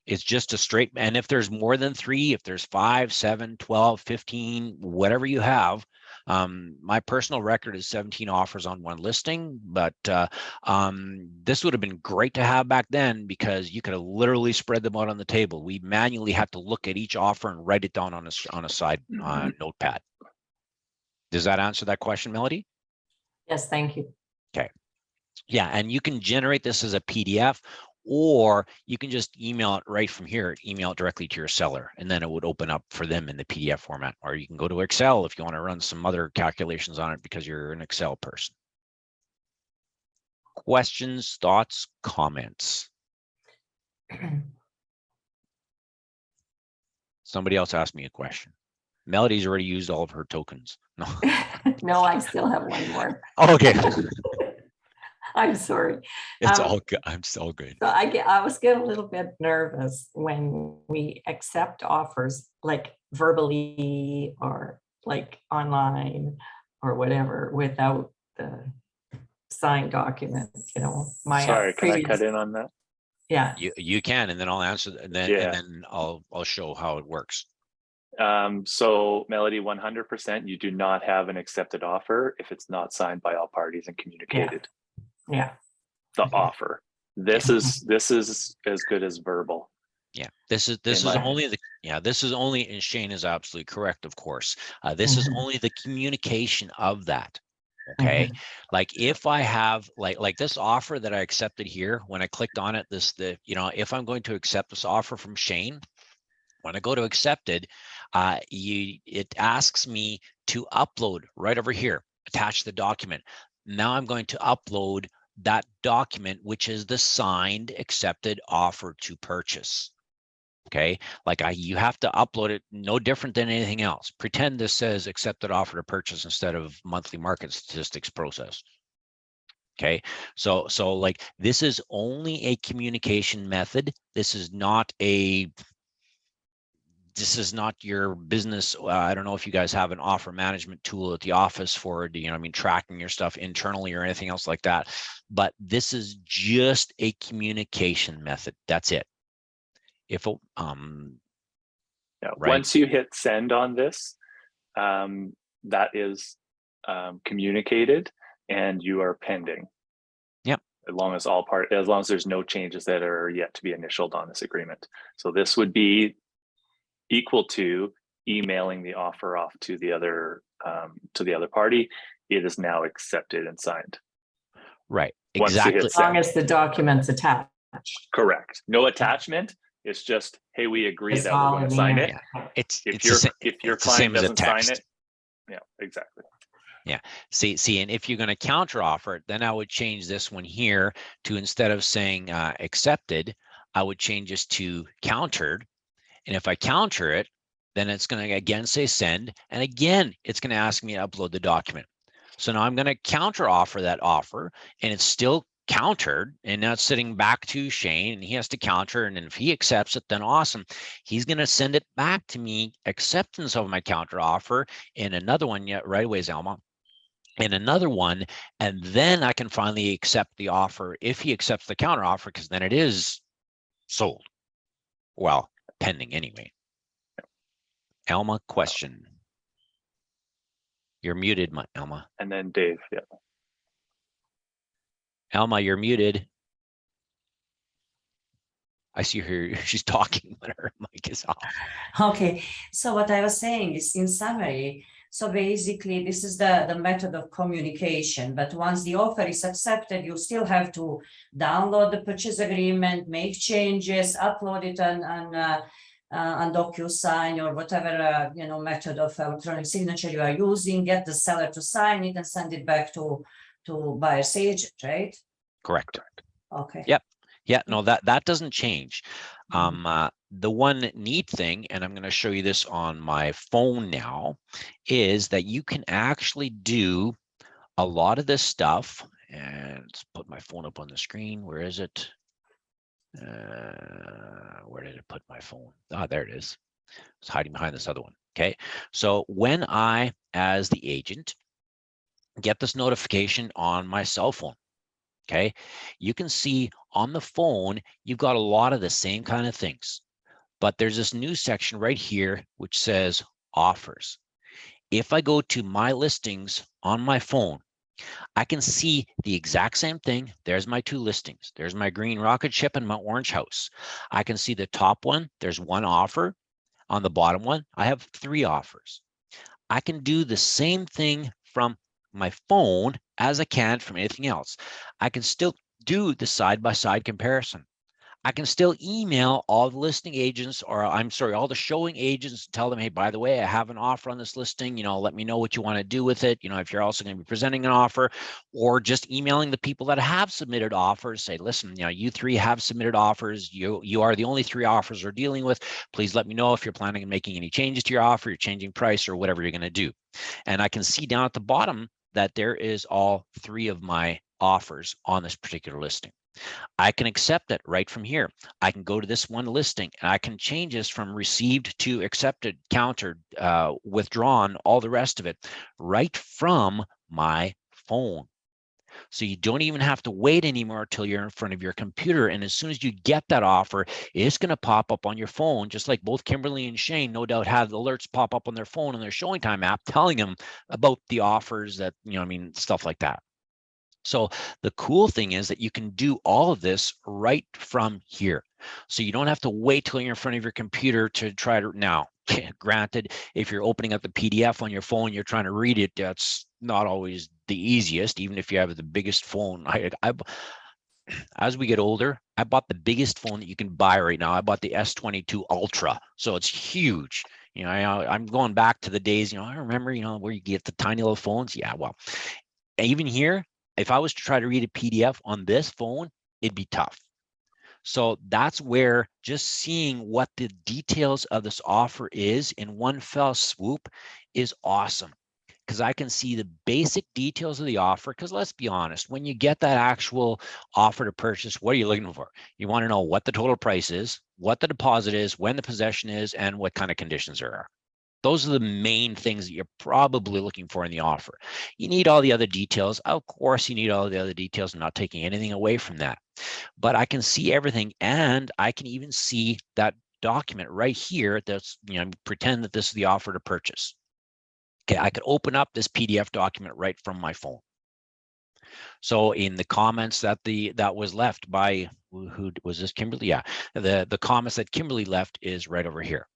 It's just a straight, and if there's more than 3, if there's 5, 7, 12, 15, whatever you have, my personal record is 17 offers on one listing, but this would have been great to have back then because you could have literally spread them out on the table. We manually had to look at each offer and write it down on a side notepad. Does that answer that question, Melody? Yes, thank you. Okay. Yeah, and you can generate this as a PDF, or you can just email it right from here, email it directly to your seller, and then it would open up for them in the PDF format. Or you can go to Excel if you want to run some other calculations on it because you're an Excel person. Questions, thoughts, comments? Somebody else asked me a question. Melody's already used all of her tokens. No, No, I still have one more. oh, okay. I'm sorry. It's all good. I'm so good. So I was getting a little bit nervous when we accept offers like verbally or like online or whatever without the signed document, you know. My Sorry, can I previous, cut in on that? yeah. You can, and then I'll answer, and then I'll show how it works. So Melody, 100%, you do not have an accepted offer if it's not signed by all parties and communicated. Yeah. The offer. This is as good as verbal. Yeah, this is only the, this is only, and Shane is absolutely correct, of course. This is only the communication of that. Okay, like if I have like this offer that I accepted here, when I clicked on it, if I'm going to accept this offer from Shane, when I go to accepted, it asks me to upload right over here, attach the document. Now I'm going to upload that document, which is the signed accepted offer to purchase. Okay, like you have to upload it, no different than anything else. Pretend this says accepted offer to purchase instead of monthly market statistics process. Okay, so like this is only a communication method. This is not your business. I don't know if you guys have an offer management tool at the office for, tracking your stuff internally or anything else like that. But this is just a communication method. That's it. Once you hit send on this, that is communicated and you are pending. Yep. As long as there's no changes that are yet to be initialed on this agreement. So this would be equal to emailing the offer off to the other party. It is now accepted and signed. Right. Exactly. As long as the document's attached. Correct. No attachment. It's just, hey, we agree that we're going to sign it. Yeah. If your client doesn't sign it. Yeah, exactly. Yeah. See, and if you're going to counter offer it, then I would change this one here to, instead of saying accepted, I would change this to countered. And if I counter it, then it's going to again say send. And again, it's going to ask me to upload the document. So now I'm going to counter offer that offer, and it's still countered. And now it's sitting back to Shane, and he has to counter. And if he accepts it, then awesome. He's going to send it back to me, acceptance of my counter offer, in another one yet right away, Zelma. In another one, and then I can finally accept the offer if he accepts the counter offer, because then it is sold. Well, pending anyway. Elma, question. You're muted, Elma. And then Dave, yeah. Elma, you're muted. I see her, she's talking, but her mic is off. Okay, so what I was saying is, in summary, so basically this is the method of communication, but once the offer is accepted, you still have to download the purchase agreement, make changes, upload it on DocuSign or whatever method of electronic signature you are using, get the seller to sign it and send it back to buyer's agent, right? Correct. Okay. Yep. Yeah, no, that doesn't change. The one neat thing, and I'm going to show you this on my phone now, is that you can actually do a lot of this stuff, and let's put my phone up on the screen. Where is it? Where did it put my phone? Ah, there it is. It's hiding behind this other one. Okay. So when I, as the agent, get this notification on my cell phone, okay, you can see on the phone, you've got a lot of the same kind of things, but there's this new section right here, which says offers. If I go to my listings on my phone, I can see the exact same thing. There's my two listings. There's my green rocket ship and my orange house. I can see the top one. There's one offer. On the bottom one, I have 3 offers. I can do the same thing from my phone as I can from anything else. I can still do the side-by-side comparison. I can still email all the listing agents, or I'm sorry, all the showing agents, and tell them, hey, by the way, I have an offer on this listing, let me know what you want to do with it. If you're also going to be presenting an offer, or just emailing the people that have submitted offers, say, listen, you 3 have submitted offers. You are the only 3 offers we're dealing with. Please let me know if you're planning on making any changes to your offer, you're changing price, or whatever you're going to do. And I can see down at the bottom that there is all 3 of my offers on this particular listing. I can accept it right from here. I can go to this one listing and I can change this from received to accepted, countered, withdrawn, all the rest of it right from my phone. So you don't even have to wait anymore till you're in front of your computer. And as soon as you get that offer, it's going to pop up on your phone, just like both Kimberly and Shane no doubt have alerts pop up on their phone on their ShowingTime app telling them about the offers that, stuff like that. So the cool thing is that you can do all of this right from here. So you don't have to wait till you're in front of your computer to try to now. Granted, if you're opening up the PDF on your phone, you're trying to read it, that's not always the easiest, even if you have the biggest phone. As we get older, I bought the biggest phone that you can buy right now. I bought the S22 Ultra. So it's huge. I'm going back to the days, I remember, where you get the tiny little phones. Yeah, well, even here, if I was to try to read a PDF on this phone, it'd be tough. So that's where just seeing what the details of this offer is in one fell swoop is awesome, because I can see the basic details of the offer. Because let's be honest, when you get that actual offer to purchase, what are you looking for? You want to know what the total price is, what the deposit is, when the possession is, and what kind of conditions there are. Those are the main things that you're probably looking for in the offer. You need all the other details. Of course, you need all the other details. I'm not taking anything away from that. But I can see everything, and I can even see that document right here that's, pretend that this is the offer to purchase. Okay, I could open up this PDF document right from my phone. So in the comments that was left by, who was this, Kimberly? Yeah, the comments that Kimberly left is right over here.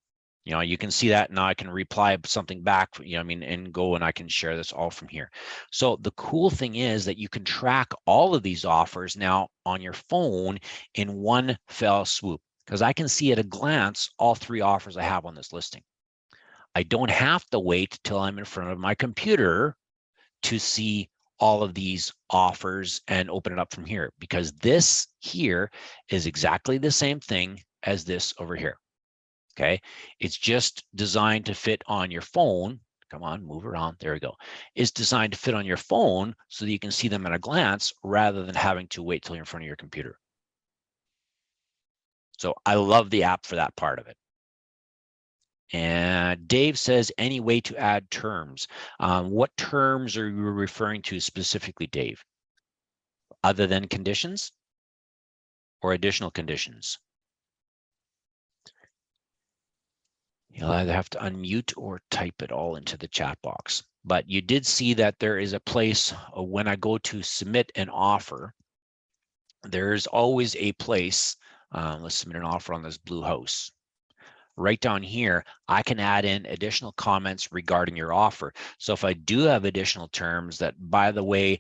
You can see that now. I can reply something back, and go and I can share this all from here. So the cool thing is that you can track all of these offers now on your phone in one fell swoop, because I can see at a glance all 3 offers I have on this listing. I don't have to wait till I'm in front of my computer to see all of these offers and open it up from here, because this here is exactly the same thing as this over here. Okay, it's just designed to fit on your phone. Come on, move around. There we go. It's designed to fit on your phone so that you can see them at a glance rather than having to wait till you're in front of your computer. So I love the app for that part of it. And Dave says, any way to add terms? What terms are you referring to specifically, Dave? Other than conditions or additional conditions? You'll either have to unmute or type it all into the chat box. But you did see that there is a place when I go to submit an offer, there's always a place. Let's submit an offer on this blue house. Right down here, I can add in additional comments regarding your offer. So if I do have additional terms that, by the way,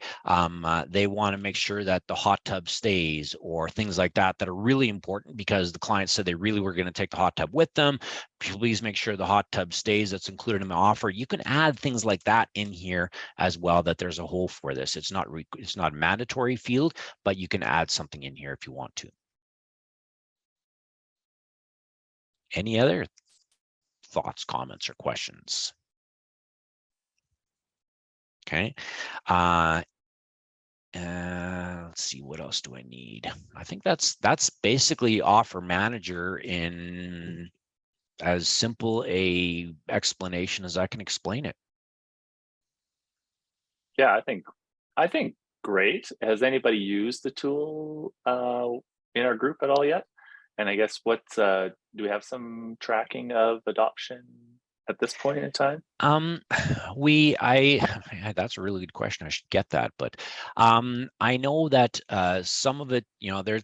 they want to make sure that the hot tub stays, or things like that, that are really important because the client said they really were going to take the hot tub with them. Please make sure the hot tub stays. That's included in the offer. You can add things like that in here as well, that there's a hole for this. It's not a mandatory field, but you can add something in here if you want to. Any other thoughts, comments, or questions? Okay. Let's see, what else do I need? I think that's basically Offer Manager in as simple a explanation as I can explain it. Yeah, I think great. Has anybody used the tool in our group at all yet? And I guess what do we have some tracking of adoption at this point in time? That's a really good question. I should get that, but I know that some of it,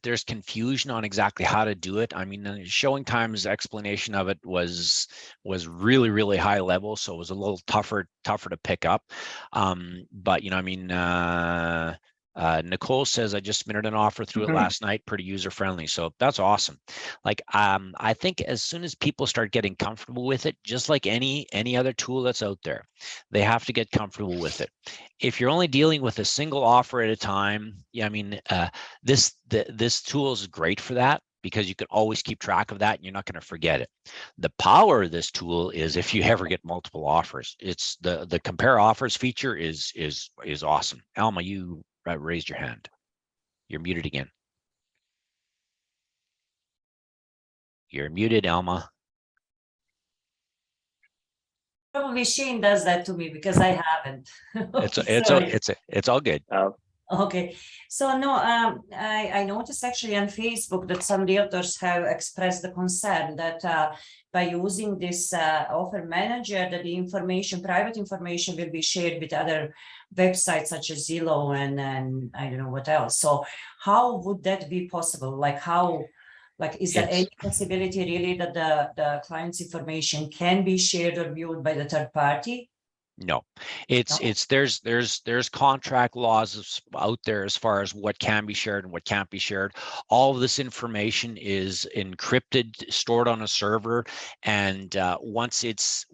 there's confusion on exactly how to do it. I mean, ShowingTime's explanation of it was really, really high level, so it was a little tougher to pick up. But Nicole says, I just submitted an offer through it last night, pretty user friendly. So that's awesome. Like, I think as soon as people start getting comfortable with it, just like any other tool that's out there, they have to get comfortable with it. If you're only dealing with a single offer at a time, this tool is great for that, because you can always keep track of that and you're not going to forget it. The power of this tool is if you ever get multiple offers. It's the compare offers feature is awesome. Alma, you raised your hand. You're muted again. You're muted, Alma. Probably Shane does that to me because I haven't. It's all good. Okay, so no, I noticed actually on Facebook that some realtors have expressed the concern that by using this offer manager, that the information, private information, will be shared with other websites such as Zillow and I don't know what else. So how would that be possible? Like is there any possibility really that the client's information can be shared or viewed by the third party? No, there's contract laws out there as far as what can be shared and what can't be shared. All of this information is encrypted, stored on a server, and once it's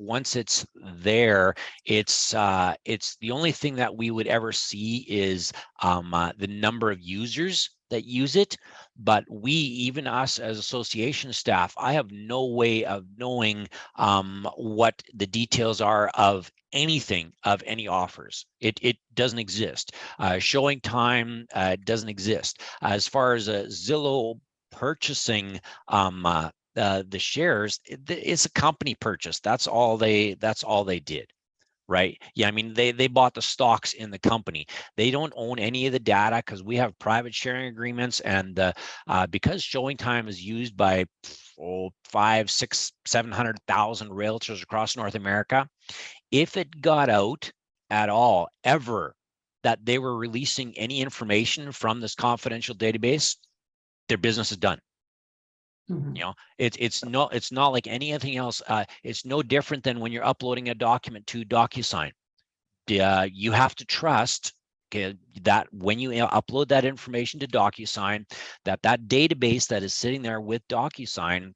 there, it's the only thing that we would ever see is the number of users that use it. But even us as association staff, I have no way of knowing what the details are of anything, of any offers. It doesn't exist. ShowingTime doesn't exist. As far as Zillow purchasing the shares, it's a company purchase. That's all they did. Right. Yeah. I mean, they bought the stocks in the company. They don't own any of the data because we have private sharing agreements. And because ShowingTime is used by 500, 600, 700,000 realtors across North America, if it got out at all, ever, that they were releasing any information from this confidential database, their business is done. Mm-hmm. It's not like anything else. It's no different than when you're uploading a document to DocuSign. You have to trust that when you upload that information to DocuSign, that database that is sitting there with DocuSign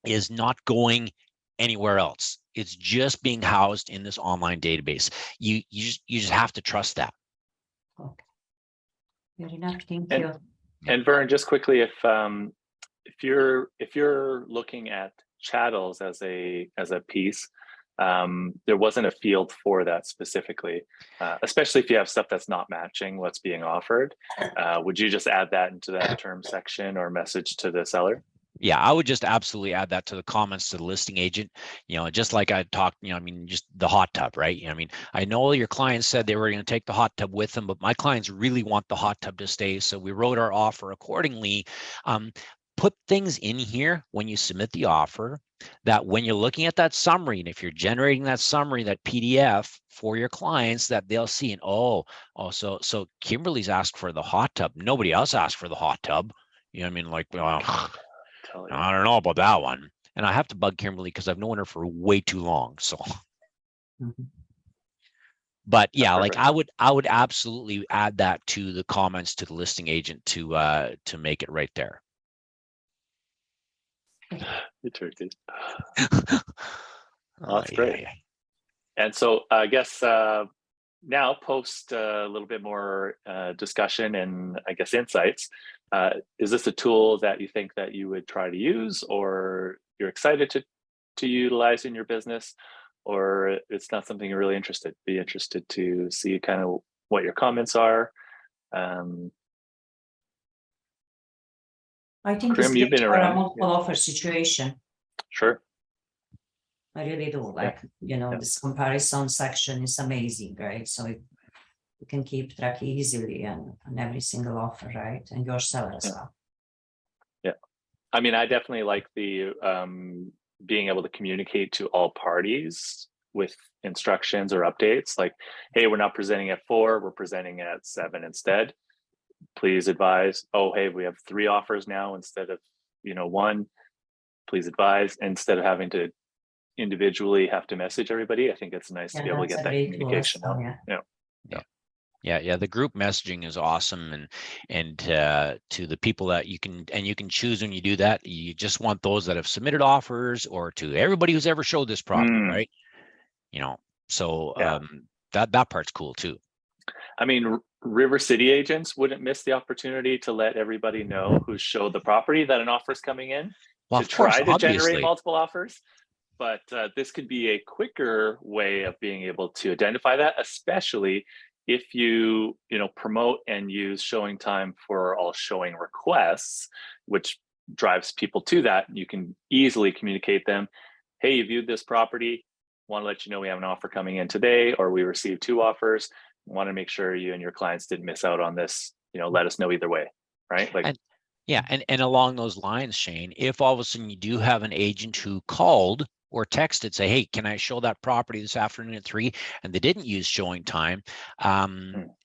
is not going anywhere else. It's just being housed in this online database. You just have to trust that. Okay. Fair enough. Thank you. And Vern, just quickly, if you're looking at chattels as a piece, there wasn't a field for that specifically, especially if you have stuff that's not matching what's being offered. Would you just add that into that term section or message to the seller? Yeah, I would just absolutely add that to the comments to the listing agent, just like I talked, just the hot tub, right? I mean, I know your clients said they were going to take the hot tub with them, but my clients really want the hot tub to stay. So we wrote our offer accordingly. Put things in here when you submit the offer that when you're looking at that summary, and if you're generating that summary, that PDF for your clients, that they'll see, and so Kimberly's asked for the hot tub. Nobody else asked for the hot tub. I mean, like, I don't know about that one. And I have to bug Kimberly because I've known her for way too long. So, but yeah, like I would absolutely add that to the comments to the listing agent to make it right there. You turned it. That's great. Yeah. And so I guess now post a little bit more discussion and I guess insights. Is this a tool that you think that you would try to use or you're excited to utilize in your business? or it's not something you're really be interested to see kind of what your comments are. I think Krim, it's you've great been for a around. multiple offer situation. Sure. I really do. Like, you know, this comparison section is amazing, right? So you can keep track easily on every single offer, right? And your seller as well. Yeah. I mean, I definitely like the being able to communicate to all parties with instructions or updates like, hey, we're not presenting at 4, we're presenting at 7 instead. Please advise, oh, hey, we have 3 offers now instead of, 1. Please advise, instead of having to individually have to message everybody. I think it's nice to be able to get that communication out. Yeah. The group messaging is awesome, and to the people that you can choose when you do that. You just want those that have submitted offers, or to everybody who's ever showed this property, right? So that part's cool too. I mean, River City agents wouldn't miss the opportunity to let everybody know who showed the property that an offer is coming in, to try to generate multiple offers. But this could be a quicker way of being able to identify that, especially if you promote and use ShowingTime for all showing requests, which drives people to that. You can easily communicate them, hey, you viewed this property, want to let you know we have an offer coming in today, or we received 2 offers, want to make sure you and your clients didn't miss out on this, let us know either way, right? Like, and along those lines, Shane, if all of a sudden you do have an agent who called or texted, say, hey, can I show that property this afternoon at 3? And they didn't use ShowingTime,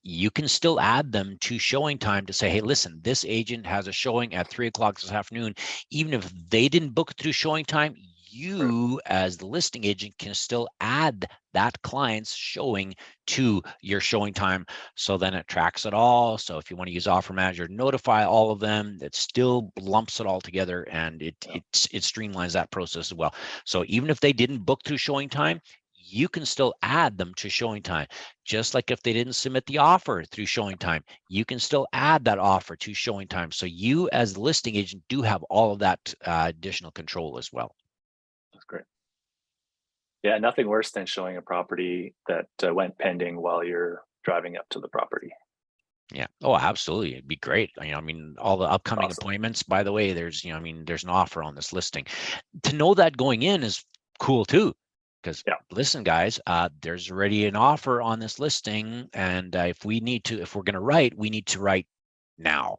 you can still add them to ShowingTime to say, hey, listen, this agent has a showing at 3 o'clock this afternoon. Even if they didn't book it through ShowingTime, you as the listing agent can still add that client's showing to your ShowingTime. So then it tracks it all. So if you want to use Offer Manager, notify all of them, it still lumps it all together, and it streamlines that process as well. So even if they didn't book through ShowingTime, you can still add them to ShowingTime. Just like if they didn't submit the offer through ShowingTime, you can still add that offer to ShowingTime. So you as the listing agent do have all of that additional control as well. That's great. Yeah, nothing worse than showing a property that went pending while you're driving up to the property. Yeah. Oh, absolutely. It'd be great. I mean, all the upcoming appointments, by the way, there's an offer on this listing. To know that going in is cool too. Because listen, guys, there's already an offer on this listing. And if we're going to write, we need to write now.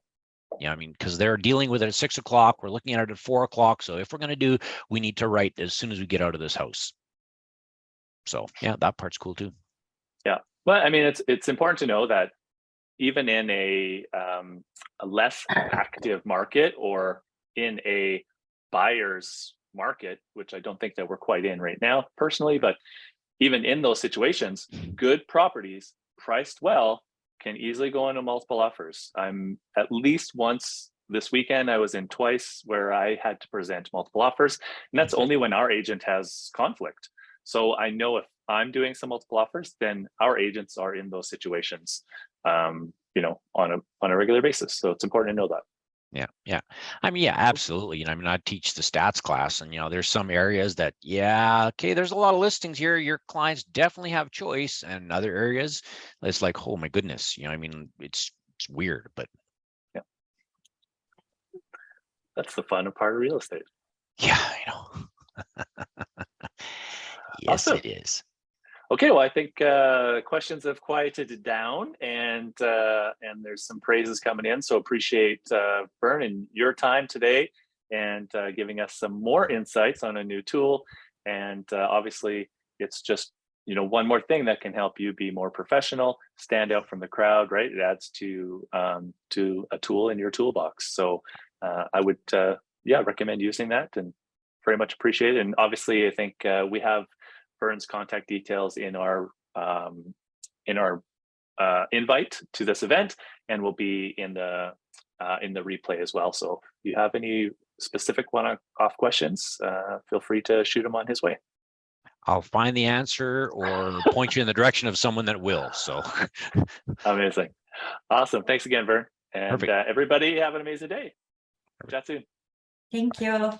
Because they're dealing with it at 6 o'clock. We're looking at it at 4 o'clock. So if we're going to we need to write as soon as we get out of this house. So yeah, that part's cool too. Yeah. Well, I mean, it's important to know that even in a less active market, or in a buyer's market, which I don't think that we're quite in right now personally, but even in those situations, good properties priced well can easily go into multiple offers. I'm at least once this weekend, I was in twice where I had to present multiple offers, and that's only when our agent has conflict. So I know if I'm doing some multiple offers, then our agents are in those situations, on a regular basis. So it's important to know that. Yeah. I mean, yeah, absolutely. I teach the stats class, and there's some areas that, there's a lot of listings here. Your clients definitely have choice, and other areas, it's like, oh my goodness, it's weird, but yeah, that's the fun part of real estate. Yeah, I know. Yes, awesome. It is. Okay, well, I think questions have quieted down, and there's some praises coming in. So appreciate Vern and your time today, and giving us some more insights on a new tool. And obviously, it's just one more thing that can help you be more professional, stand out from the crowd. Right? It adds to a tool in your toolbox. So I would recommend using that, and very much appreciate it. And obviously, I think we have Vern's contact details in our invite to this event, and will be in the replay as well. So if you have any specific one-off questions, feel free to shoot them on his way. I'll find the answer or point you in the direction of someone that will. So amazing. Awesome. Thanks again, Vern. And everybody have an amazing day. Chat soon. Thank you.